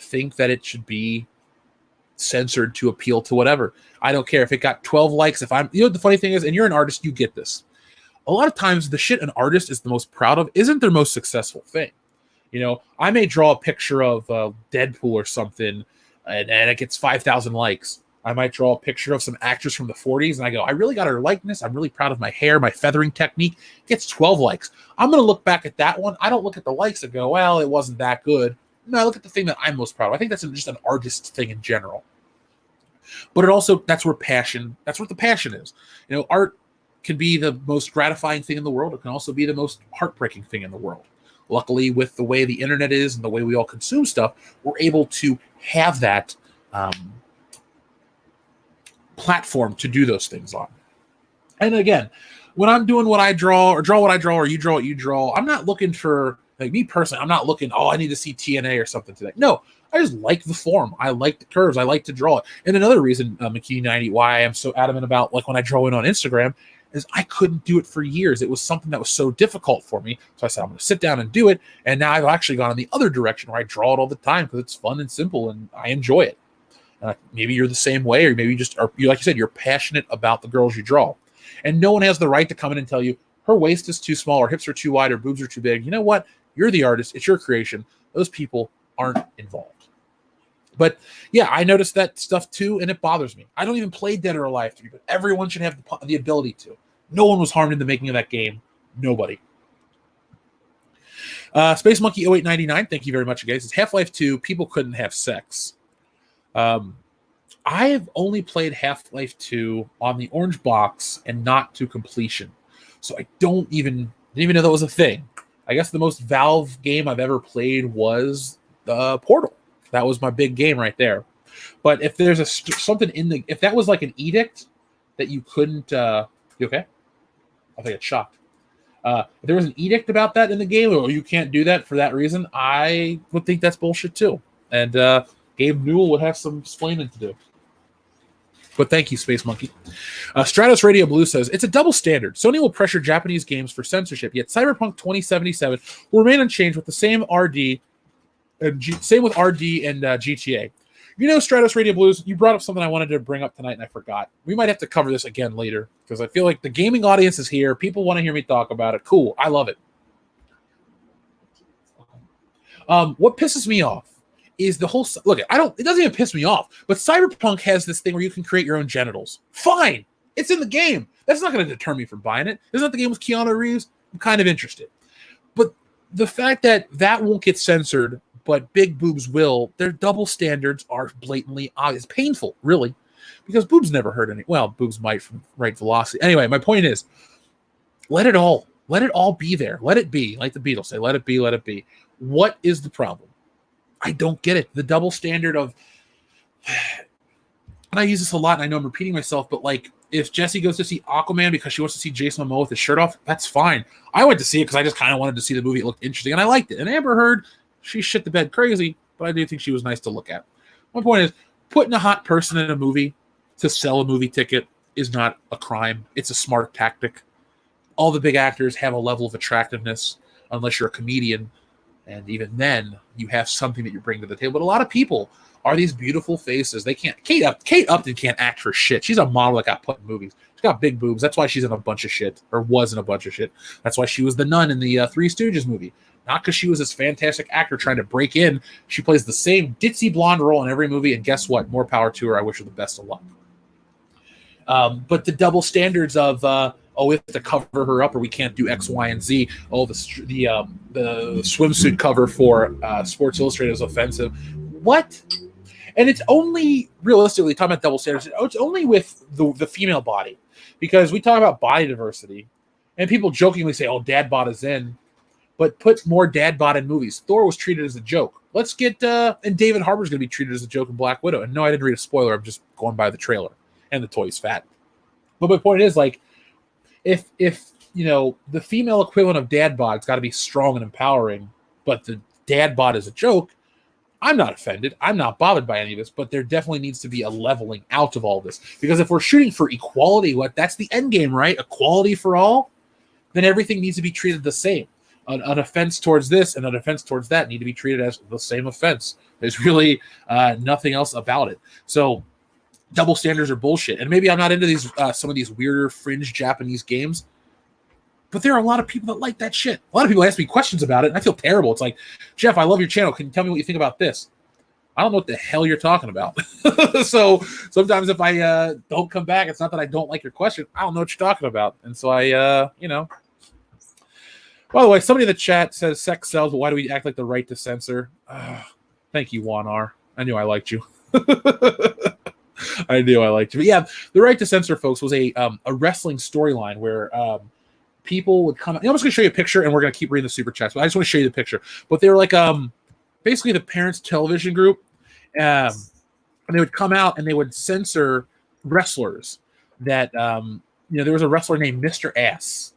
think that it should be censored to appeal to whatever. I don't care if it got 12 likes. If I'm, the funny thing is, and you're an artist, you get this. A lot of times, the shit an artist is the most proud of isn't their most successful thing. I may draw a picture of Deadpool or something, and it gets 5,000 likes. I might draw a picture of some actress from the 40s, and I go, I really got her likeness. I'm really proud of my hair, my feathering technique. It gets 12 likes. I'm going to look back at that one. I don't look at the likes and go, well, it wasn't that good. No, I look at the thing that I'm most proud of. I think that's just an artist thing in general. But that's where that's what the passion is. Art can be the most gratifying thing in the world. It can also be the most heartbreaking thing in the world. Luckily, with the way the internet is and the way we all consume stuff, we're able to have that platform to do those things on. And again, when I'm doing what I draw, or you draw what you draw, I'm not looking for, like me personally, I'm not looking, I need to see TNA or something today. No, I just like the form. I like the curves. I like to draw it. And another reason, McKinney90, why I am so adamant about, like, when I draw in on Instagram, is I couldn't do it for years. It was something that was so difficult for me. So I said, I'm going to sit down and do it. And now I've actually gone in the other direction where I draw it all the time because it's fun and simple and I enjoy it. Maybe you're the same way, or maybe you just are, like you said, you're passionate about the girls you draw. And no one has the right to come in and tell you her waist is too small, or hips are too wide, or boobs are too big. You know what? You're the artist. It's your creation. Those people aren't involved. But yeah, I noticed that stuff too, and it bothers me. I don't even play Dead or Alive 3, but everyone should have the ability to. No one was harmed in the making of that game. Nobody. Space Monkey 0899, thank you very much, guys. It's Half-Life 2. People couldn't have sex. I have only played Half-Life 2 on the orange box and not to completion. So I didn't even know that was a thing. I guess the most Valve game I've ever played was Portal. That was my big game right there. But if there's something if that was like an edict that you couldn't, you okay? I think it's shocked. If there was an edict about that in the game, or you can't do that for that reason, I would think that's bullshit too. And Gabe Newell would have some explaining to do. But thank you, Space Monkey. Stratos Radio Blue says, it's a double standard. Sony will pressure Japanese games for censorship, yet Cyberpunk 2077 will remain unchanged with the same RD, same with RD and GTA. Stratos Radio Blues, you brought up something I wanted to bring up tonight and I forgot. We might have to cover this again later because I feel like the gaming audience is here. People want to hear me talk about it. Cool. I love it. What pisses me off is the whole look. It doesn't even piss me off, but Cyberpunk has this thing where you can create your own genitals. Fine, it's in the game. That's not going to deter me from buying it. Isn't that the game with Keanu Reeves? I'm kind of interested, but the fact that won't get censored, but big boobs will, their double standards are blatantly obvious. It's painful, really, because boobs never hurt any. Well, boobs might from right velocity. Anyway, my point is, let it all be there. Let it be, like the Beatles say, let it be, let it be. What is the problem? I don't get it. The double standard of, and I use this a lot, and I know I'm repeating myself, but like, if Jessie goes to see Aquaman because she wants to see Jason Momoa with his shirt off, that's fine. I went to see it because I just kind of wanted to see the movie. It looked interesting, and I liked it. And Amber Heard, she shit the bed crazy, but I do think she was nice to look at. My point is, putting a hot person in a movie to sell a movie ticket is not a crime. It's a smart tactic. All the big actors have a level of attractiveness, unless you're a comedian. And even then, you have something that you bring to the table. But a lot of people are these beautiful faces. They can't. Kate Upton can't act for shit. She's a model that got put in movies. She's got big boobs. That's why she's in a bunch of shit, or was in a bunch of shit. That's why she was the nun in the Three Stooges movie. Not because she was this fantastic actor trying to break in. She plays the same ditzy blonde role in every movie. And guess what? More power to her. I wish her the best of luck. But the double standards of we have to cover her up, or we can't do X, Y, and Z. Oh, the swimsuit cover for Sports Illustrated is offensive. What? And it's only, realistically, talking about double standards, it's only with the female body. Because we talk about body diversity, and people jokingly say, dad bod is in, but put more dad bod in movies. Thor was treated as a joke. Let's get and David Harbour's going to be treated as a joke in Black Widow. And no, I didn't read a spoiler. I'm just going by the trailer, and the toy's fat. But my point is, like, if you know, the female equivalent of dad bod's got to be strong and empowering, but the dad bod is a joke, I'm not offended. I'm not bothered by any of this, but there definitely needs to be a leveling out of all this. Because if we're shooting for equality, that's the end game, right? Equality for all, then everything needs to be treated the same. An offense towards this and an offense towards that need to be treated as the same offense. There's really nothing else about it. So double standards are bullshit. And maybe I'm not into these some of these weirder fringe Japanese games, but there are a lot of people that like that shit. A lot of people ask me questions about it, and I feel terrible. It's like, Jeff, I love your channel. Can you tell me what you think about this? I don't know what the hell you're talking about. So sometimes if I don't come back, it's not that I don't like your question. I don't know what you're talking about. And so I, you know. By the way, somebody in the chat says sex sells, but why do we act like the right to censor? Thank you, Juan R. I knew I liked you. I knew I liked you. But yeah, the right to censor, folks, was a wrestling storyline where people would come. I'm just going to show you a picture, and we're going to keep reading the super chats. But I just want to show you the picture. But they were like basically the Parents Television Group, and they would come out and they would censor wrestlers. That you know, there was a wrestler named Mr. Ass.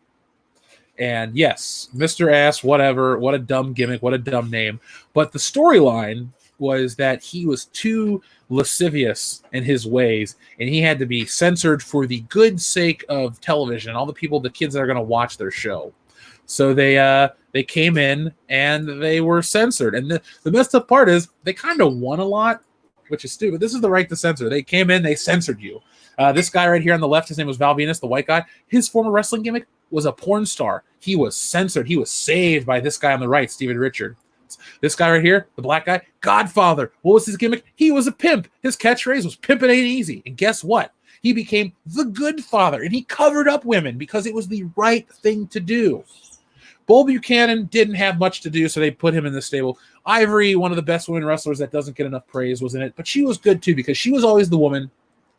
And yes, Mr. Ass, whatever, what a dumb gimmick, what a dumb name. But the storyline was that he was too lascivious in his ways, and he had to be censored for the good sake of television, all the people, the kids that are going to watch their show. So they came in and they were censored. And the messed up part is they kind of won a lot, which is stupid. This is the right to censor. They came in, they censored you. This guy right here on the left, his name was Val Venus, the white guy. His former wrestling gimmick was a porn star. He was censored. He was saved by this guy on the right, Steven Richard. This guy right here, the black guy, Godfather. What was his gimmick? He was a pimp. His catchphrase was "Pimpin' ain't easy." And guess what? He became the good father, and he covered up women because it was the right thing to do. Bull Buchanan didn't have much to do, so they put him in the stable. Ivory, one of the best women wrestlers that doesn't get enough praise, was in it, but she was good too because she was always the woman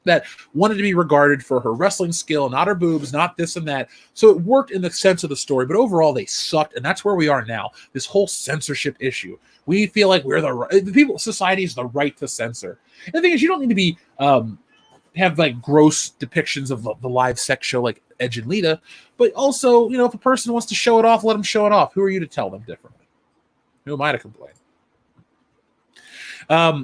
that wanted to be regarded for her wrestling skill, not her boobs, not this and that. So it worked in the sense of the story, but overall they sucked, and that's where we are now. This whole censorship issue. We feel like we're the people. Society is the right to censor. And the thing is, you don't need to be have like gross depictions of the live sex show like Edge and Lita, but also, you know, if a person wants to show it off, let them show it off. Who are you to tell them differently? Who am I to complain?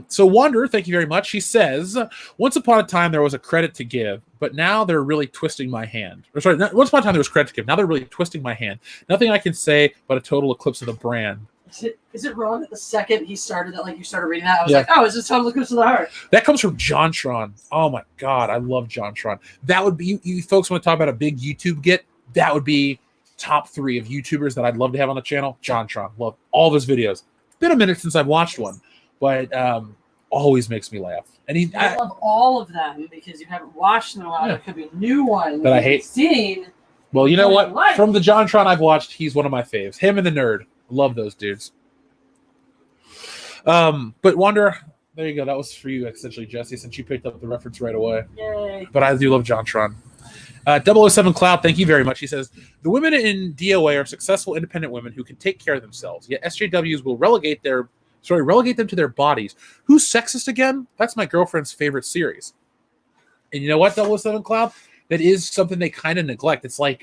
So Wander, thank you very much. He says, once upon a time there was a credit to give, but now they're really twisting my hand. Or sorry, once upon a time there was credit to give. Now they're really twisting my hand. Nothing I can say but a total eclipse of the brand. Is it wrong that the second he started that, like you started reading that, I was like, oh, it's just total eclipse of the heart? That comes from John Tron. Oh my God, I love John Tron. That would be, you folks want to talk about a big YouTube get, that would be top 3 of YouTubers that I'd love to have on the channel. John Tron. Love all of his videos. It's been a minute since I've watched one, but always makes me laugh. And I love all of them because you haven't watched them in a while. Yeah. There could be new ones that I hate. Seen. Well, you know what? From the John Tron I've watched, he's one of my faves. Him and the Nerd. Love those dudes. But Wander, there you go. That was for you, essentially, Jesse, since you picked up the reference right away. Yay. But I do love John Tron. 007 Cloud, thank you very much. He says, the women in DOA are successful, independent women who can take care of themselves, yet SJWs will relegate them to their bodies. Who's sexist again? That's my girlfriend's favorite series. And you know what, 007 Cloud? That is something they kind of neglect. It's like,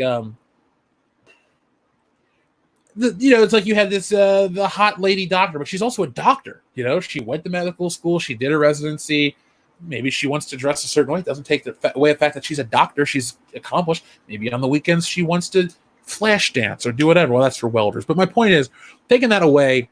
it's like you had this the hot lady doctor, but she's also a doctor. You know, she went to medical school, she did a residency. Maybe she wants to dress a certain way. It doesn't take away the fact that she's a doctor. She's accomplished. Maybe on the weekends she wants to flash dance or do whatever. Well, that's for welders. But my point is, taking that away,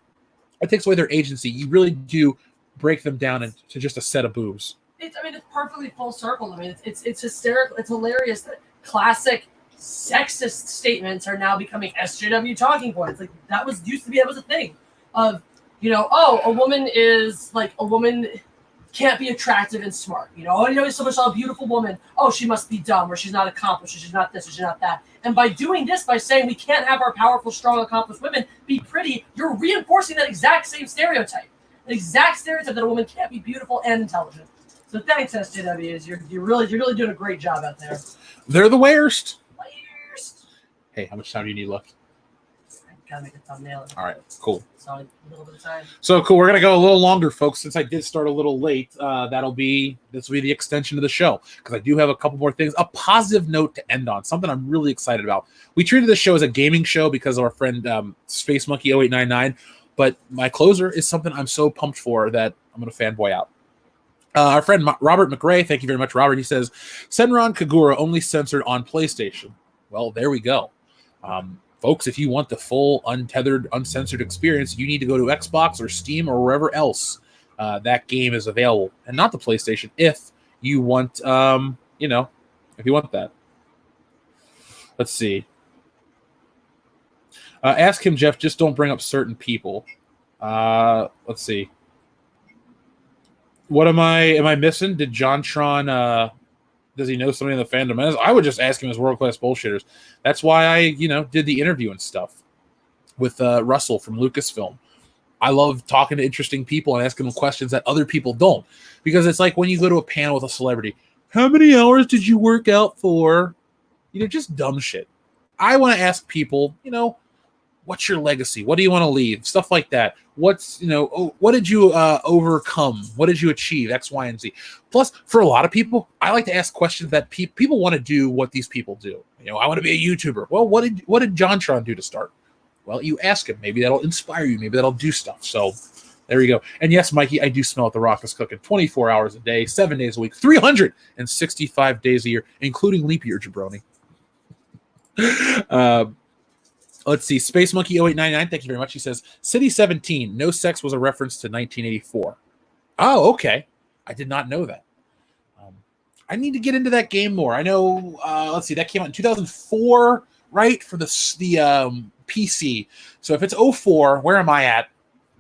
it takes away their agency. You really do break them down into just a set of boobs. It's perfectly full circle. I mean, it's hysterical. It's hilarious that classic sexist statements are now becoming SJW talking points. Like that was a thing of, a woman can't be attractive and smart. Someone saw a beautiful woman. Oh, she must be dumb, or she's not accomplished, or she's not this, or she's not that. And by doing this, by saying we can't have our powerful, strong, accomplished women be pretty, you're reinforcing that exact same stereotype. The exact stereotype that a woman can't be beautiful and intelligent. So thanks, SJWs. You're really doing a great job out there. They're the worst. Hey, how much time do you need left? gotta make a thumbnail. All right, cool. So a little bit of time. So cool. We're gonna go a little longer, folks. Since I did start a little late, this will be the extension of the show because I do have a couple more things. A positive note to end on. Something I'm really excited about. We treated this show as a gaming show because of our friend Space Monkey 0899, but my closer is something I'm so pumped for that I'm gonna fanboy out. Our friend Robert McRae, thank you very much, Robert. He says Senran Kagura only censored on PlayStation. Well, there we go. Folks, if you want the full, untethered, uncensored experience, you need to go to Xbox or Steam or wherever else that game is available, and not the PlayStation. If you want, if you want that. Let's see. Ask him, Jeff. Just don't bring up certain people. Let's see. What am I missing? Did JonTron? Does he know somebody in the fandom? I would just ask him as world class bullshitters. That's why I, did the interview and stuff with Russell from Lucasfilm. I love talking to interesting people and asking them questions that other people don't, because it's like when you go to a panel with a celebrity. How many hours did you work out for? Just dumb shit. I want to ask people, what's your legacy? What do you want to leave? Stuff like that. What did you overcome? What did you achieve? X, Y, and Z. Plus, for a lot of people, I like to ask questions that people want to do what these people do. I want to be a YouTuber. Well, what did JonTron do to start? Well, you ask him. Maybe that'll inspire you. Maybe that'll do stuff. So there you go. And yes, Mikey, I do smell what the Rock is cooking 24 hours a day, 7 days a week, 365 days a year, including leap year, jabroni. Let's see. Space Monkey 0899, thank you very much. He says, City 17, no sex was a reference to 1984. Oh, okay. I did not know that. I need to get into that game more. I know, let's see, that came out in 2004, right? For the PC. So if it's 04, where am I at?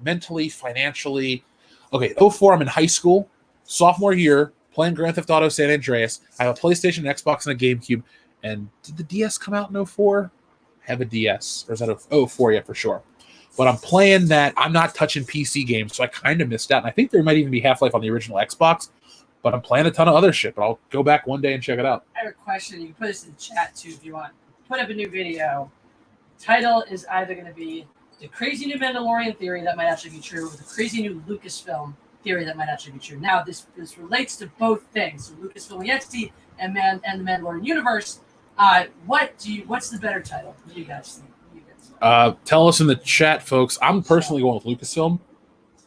Mentally, financially. Okay, 04, I'm in high school, sophomore year, playing Grand Theft Auto San Andreas. I have a PlayStation, an Xbox, and a GameCube. And did the DS come out in 04? Have a DS, or is that 04 yet for sure? But I'm playing that. I'm not touching PC games, so I kind of missed out. And I think there might even be Half-Life on the original Xbox, but I'm playing a ton of other shit. But I'll go back one day and check it out. I have a question. You can put this in the chat too if you want. Put up a new video. Title is either going to be the crazy new Mandalorian theory that might actually be true, or the crazy new Lucasfilm theory that might actually be true. Now this relates to both things. So Lucasfilm the entity and the Mandalorian universe. What's the better title? What do you guys think? Tell us in the chat, folks. I'm personally going with Lucasfilm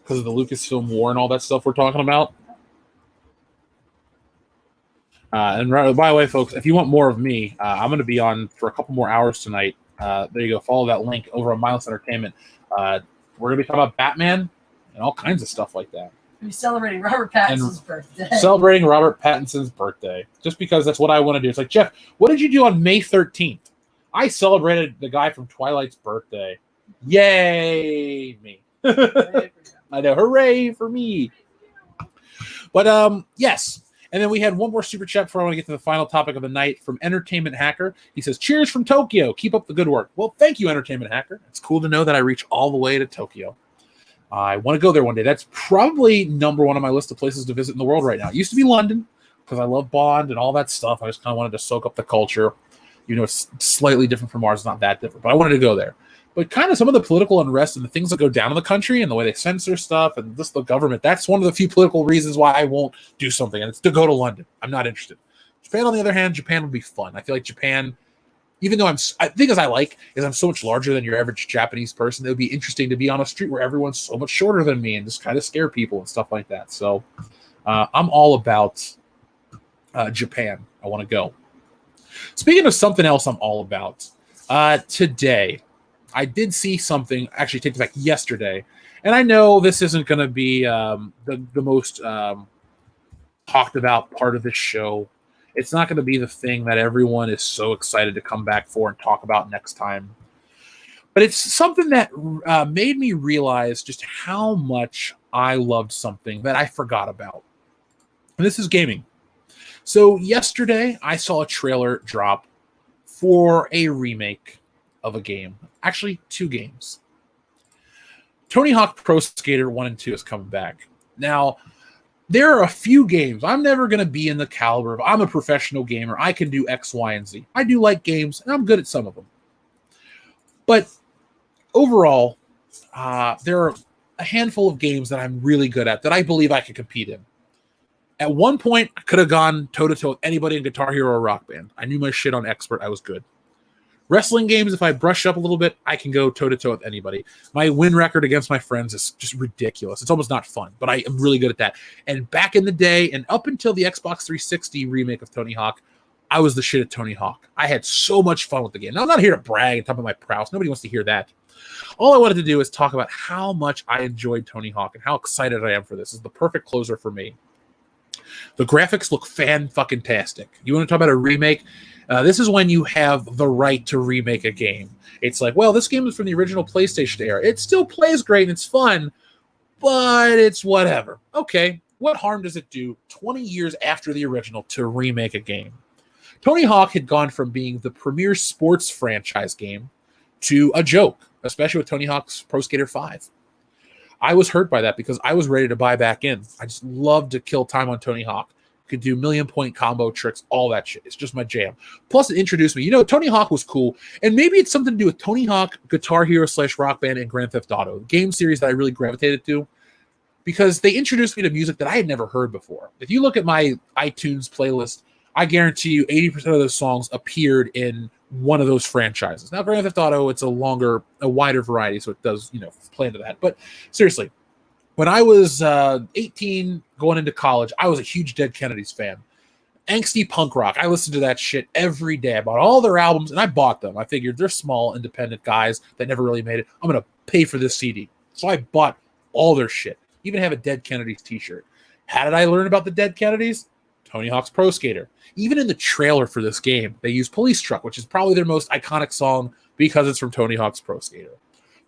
because of the Lucasfilm war and all that stuff we're talking about. And by the way, folks, if you want more of me, I'm going to be on for a couple more hours tonight. There you go. Follow that link over on Mindless Entertainment. We're going to be talking about Batman and all kinds of stuff like that. We're celebrating Robert Pattinson's birthday. Celebrating Robert Pattinson's birthday. Just because that's what I want to do. It's like, Jeff, what did you do on May 13th? I celebrated the guy from Twilight's birthday. Yay, me. I know. Hooray for me. But, yes. And then we had one more super chat before I want to get to the final topic of the night from Entertainment Hacker. He says, cheers from Tokyo. Keep up the good work. Well, thank you, Entertainment Hacker. It's cool to know that I reach all the way to Tokyo. I want to go there one day. That's probably number one on my list of places to visit in the world right now. It used to be London because I love Bond and all that stuff. I just kind of wanted to soak up the culture. It's slightly different from ours. It's not that different, but I wanted to go there. But kind of some of the political unrest and the things that go down in the country and the way they censor stuff and just the government, that's one of the few political reasons why I won't do something, and it's to go to London. I'm not interested. Japan, on the other hand, Japan would be fun. I feel like Japan, even though I think I'm so much larger than your average Japanese person, it would be interesting to be on a street where everyone's so much shorter than me and just kind of scare people and stuff like that. So I'm all about Japan. I want to go. Speaking of something else I'm all about, today I did see something, actually take it back yesterday, and I know this isn't going to be the most talked about part of this show. It's not going to be the thing that everyone is so excited to come back for and talk about next time. But it's something that made me realize just how much I loved something that I forgot about. And this is gaming. So yesterday, I saw a trailer drop for a remake of a game. Actually, 2 games. Tony Hawk Pro Skater 1 and 2 is coming back. Now, there are a few games. I'm never going to be in the caliber of, I'm a professional gamer. I can do X, Y, and Z. I do like games, and I'm good at some of them. But overall, there are a handful of games that I'm really good at that I believe I could compete in. At one point, I could have gone toe-to-toe with anybody in Guitar Hero or Rock Band. I knew my shit on Expert. I was good. Wrestling games, if I brush up a little bit, I can go toe-to-toe with anybody. My win record against my friends is just ridiculous. It's almost not fun, but I am really good at that. And back in the day, and up until the Xbox 360 remake of Tony Hawk, I was the shit at Tony Hawk. I had so much fun with the game. Now, I'm not here to brag and talk about my prowess. Nobody wants to hear that. All I wanted to do is talk about how much I enjoyed Tony Hawk and how excited I am for this. This is the perfect closer for me. The graphics look fan-fucking-tastic. You want to talk about a remake? This is when you have the right to remake a game. It's like, well, this game is from the original PlayStation era. It still plays great and it's fun, but it's whatever. Okay, what harm does it do 20 years after the original to remake a game? Tony Hawk had gone from being the premier sports franchise game to a joke, especially with Tony Hawk's Pro Skater 5. I was hurt by that because I was ready to buy back in. I just love to kill time on Tony Hawk. Could do million-point combo tricks, all that shit. It's just my jam. Plus, it introduced me. You know, Tony Hawk was cool, and maybe it's something to do with Tony Hawk, Guitar Hero / Rock Band, and Grand Theft Auto, game series that I really gravitated to, because they introduced me to music that I had never heard before. If you look at my iTunes playlist, I guarantee you 80% of those songs appeared in one of those franchises. Now, Grand Theft Auto, it's a wider variety, so it does, play into that. But seriously, when I was 18, going into college, I was a huge Dead Kennedys fan. Angsty punk rock. I listened to that shit every day. I bought all their albums, and I bought them. I figured they're small, independent guys that never really made it. I'm going to pay for this CD. So I bought all their shit. Even have a Dead Kennedys t-shirt. How did I learn about the Dead Kennedys? Tony Hawk's Pro Skater. Even in the trailer for this game, they use Police Truck, which is probably their most iconic song because it's from Tony Hawk's Pro Skater.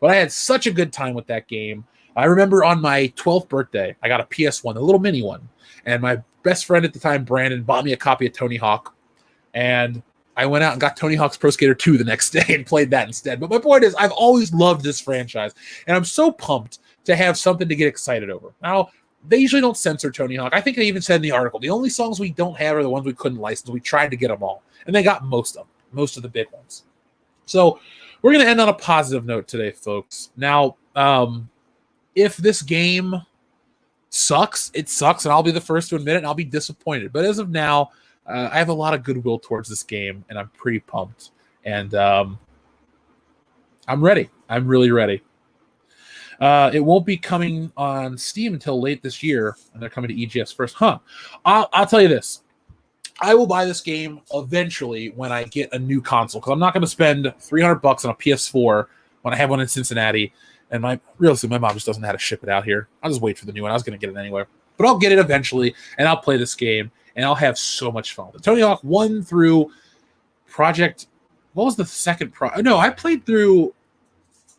But I had such a good time with that game. I remember on my 12th birthday, I got a PS1, a little mini one. And my best friend at the time, Brandon, bought me a copy of Tony Hawk. And I went out and got Tony Hawk's Pro Skater 2 the next day and played that instead. But my point is, I've always loved this franchise. And I'm so pumped to have something to get excited over. Now, they usually don't censor Tony Hawk. I think they even said in the article, the only songs we don't have are the ones we couldn't license. We tried to get them all. And they got most of them, most of the big ones. So we're going to end on a positive note today, folks. Now, if this game sucks, it sucks, and I'll be the first to admit it, and I'll be disappointed. But as of now, I have a lot of goodwill towards this game, and I'm pretty pumped. And I'm ready. I'm really ready. It won't be coming on Steam until late this year, and they're coming to EGS first. I'll tell you this. I will buy this game eventually when I get a new console, because I'm not going to spend $300 on a PS4 when I have one in Cincinnati. And realistically, my mom just doesn't know how to ship it out here. I'll just wait for the new one. I was going to get it anyway. But I'll get it eventually, and I'll play this game, and I'll have so much fun with it. Tony Hawk 1 through Project... What was the second No, I played through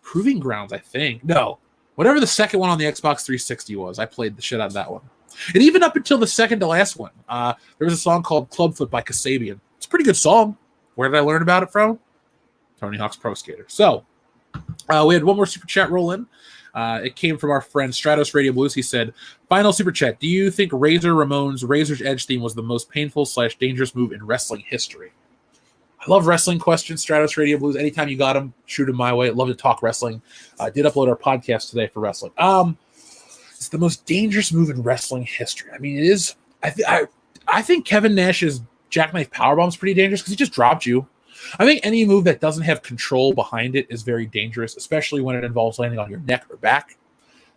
Proving Grounds, I think. No. Whatever the second one on the Xbox 360 was, I played the shit out of that one. And even up until the second to last one, there was a song called Clubfoot by Kasabian. It's a pretty good song. Where did I learn about it from? Tony Hawk's Pro Skater. So, we had one more super chat roll in. It came from our friend Stratos Radio Blues. He said, final super chat. Do you think Razor Ramon's Razor's Edge theme was the most painful / dangerous move in wrestling history? I love wrestling questions, Stratos Radio Blues. Anytime you got them, shoot them my way. I'd love to talk wrestling. I did upload our podcast today for wrestling. It's the most dangerous move in wrestling history. I mean, it is. I think Kevin Nash's jackknife powerbomb is pretty dangerous because he just dropped you. I think any move that doesn't have control behind it is very dangerous, especially when it involves landing on your neck or back.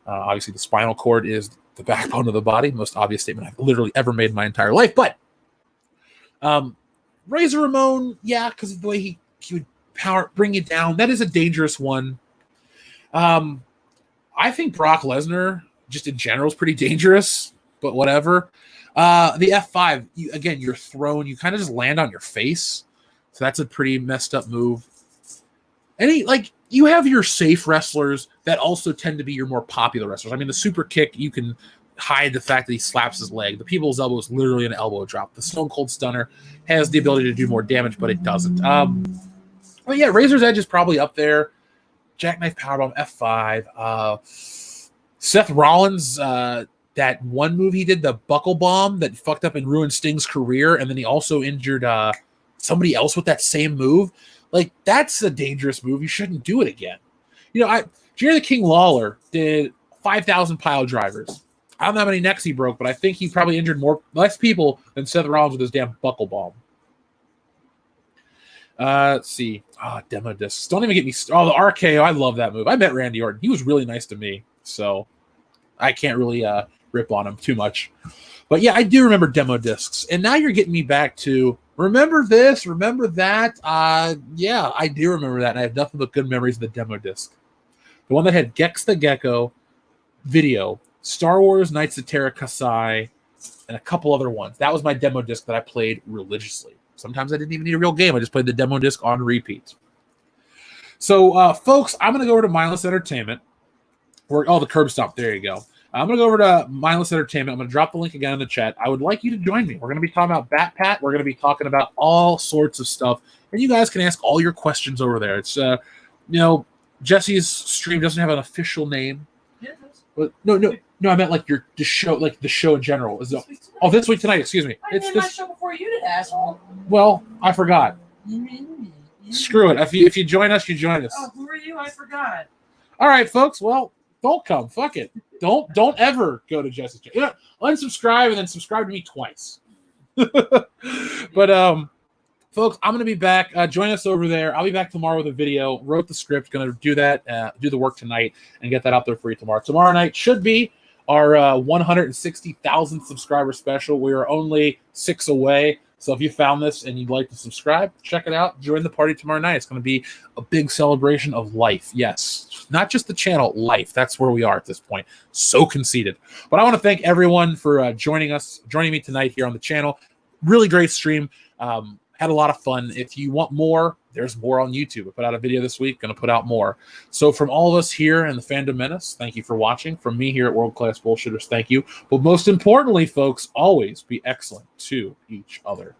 Obviously, the spinal cord is the backbone of the body. Most obvious statement I've literally ever made in my entire life. But Razor Ramon, yeah, because of the way he would bring you down. That is a dangerous one. I think Brock Lesnar, just in general, is pretty dangerous, but whatever. The F5, you're thrown. You kind of just land on your face. So that's a pretty messed up move. You have your safe wrestlers that also tend to be your more popular wrestlers. I mean, the super kick, you can hide the fact that he slaps his leg. The people's elbow is literally an elbow drop. The Stone Cold Stunner has the ability to do more damage, but it doesn't. But yeah, Razor's Edge is probably up there. Jackknife Powerbomb, F5. Seth Rollins, that one move he did, the Buckle Bomb, that fucked up and ruined Sting's career, and then he also injured somebody else with that same move. Like, that's a dangerous move. You shouldn't do it again. Jerry the King Lawler did 5,000 pile drivers. I don't know how many necks he broke, but I think he probably injured less people than Seth Rollins with his damn buckle bomb. Let's see. Demo discs. Don't even get me. The RKO. I love that move. I met Randy Orton. He was really nice to me, so I can't really rip on him too much. But yeah, I do remember demo discs. And now you're getting me back to remember this, remember that. Yeah, I do remember that, and I have nothing but good memories of the demo disc. The one that had Gex the Gecko video, Star Wars Knights of Terra Kasai, and a couple other ones. That was my demo disc that I played religiously. Sometimes I didn't even need a real game. I just played the demo disc on repeat. So, folks, I'm going to go over to Mindless Entertainment. The curb stop. There you go. I'm going to go over to Mindless Entertainment. I'm going to drop the link again in the chat. I would like you to join me. We're going to be talking about Bat Pat. We're going to be talking about all sorts of stuff. And you guys can ask all your questions over there. It's, Jesse's stream doesn't have an official name. Yeah, but no, I meant like the show in general. This week tonight. Excuse me. I named my show before you did, asshole. Well, I forgot. Screw it. If you join us, you join us. Oh, who are you? I forgot. All right, folks. Well, don't come. Fuck it. Don't ever go to Jesse's channel. Unsubscribe and then subscribe to me twice. But folks, I'm going to be back. Join us over there. I'll be back tomorrow with a video. Wrote the script. Going to do that, do the work tonight, and get that out there for you tomorrow. Tomorrow night should be our 160,000 subscriber special. We are only 6 away. So if you found this and you'd like to subscribe, check it out. Join the party tomorrow night. It's going to be a big celebration of life. Yes, not just the channel, life. That's where we are at this point. So conceited. But I want to thank everyone for joining me tonight here on the channel. Really great stream. Had a lot of fun. If you want more, there's more on YouTube. I put out a video this week, going to put out more. So from all of us here in the Fandom Menace, thank you for watching. From me here at World Class Bullshitters, thank you. But most importantly, folks, always be excellent to each other.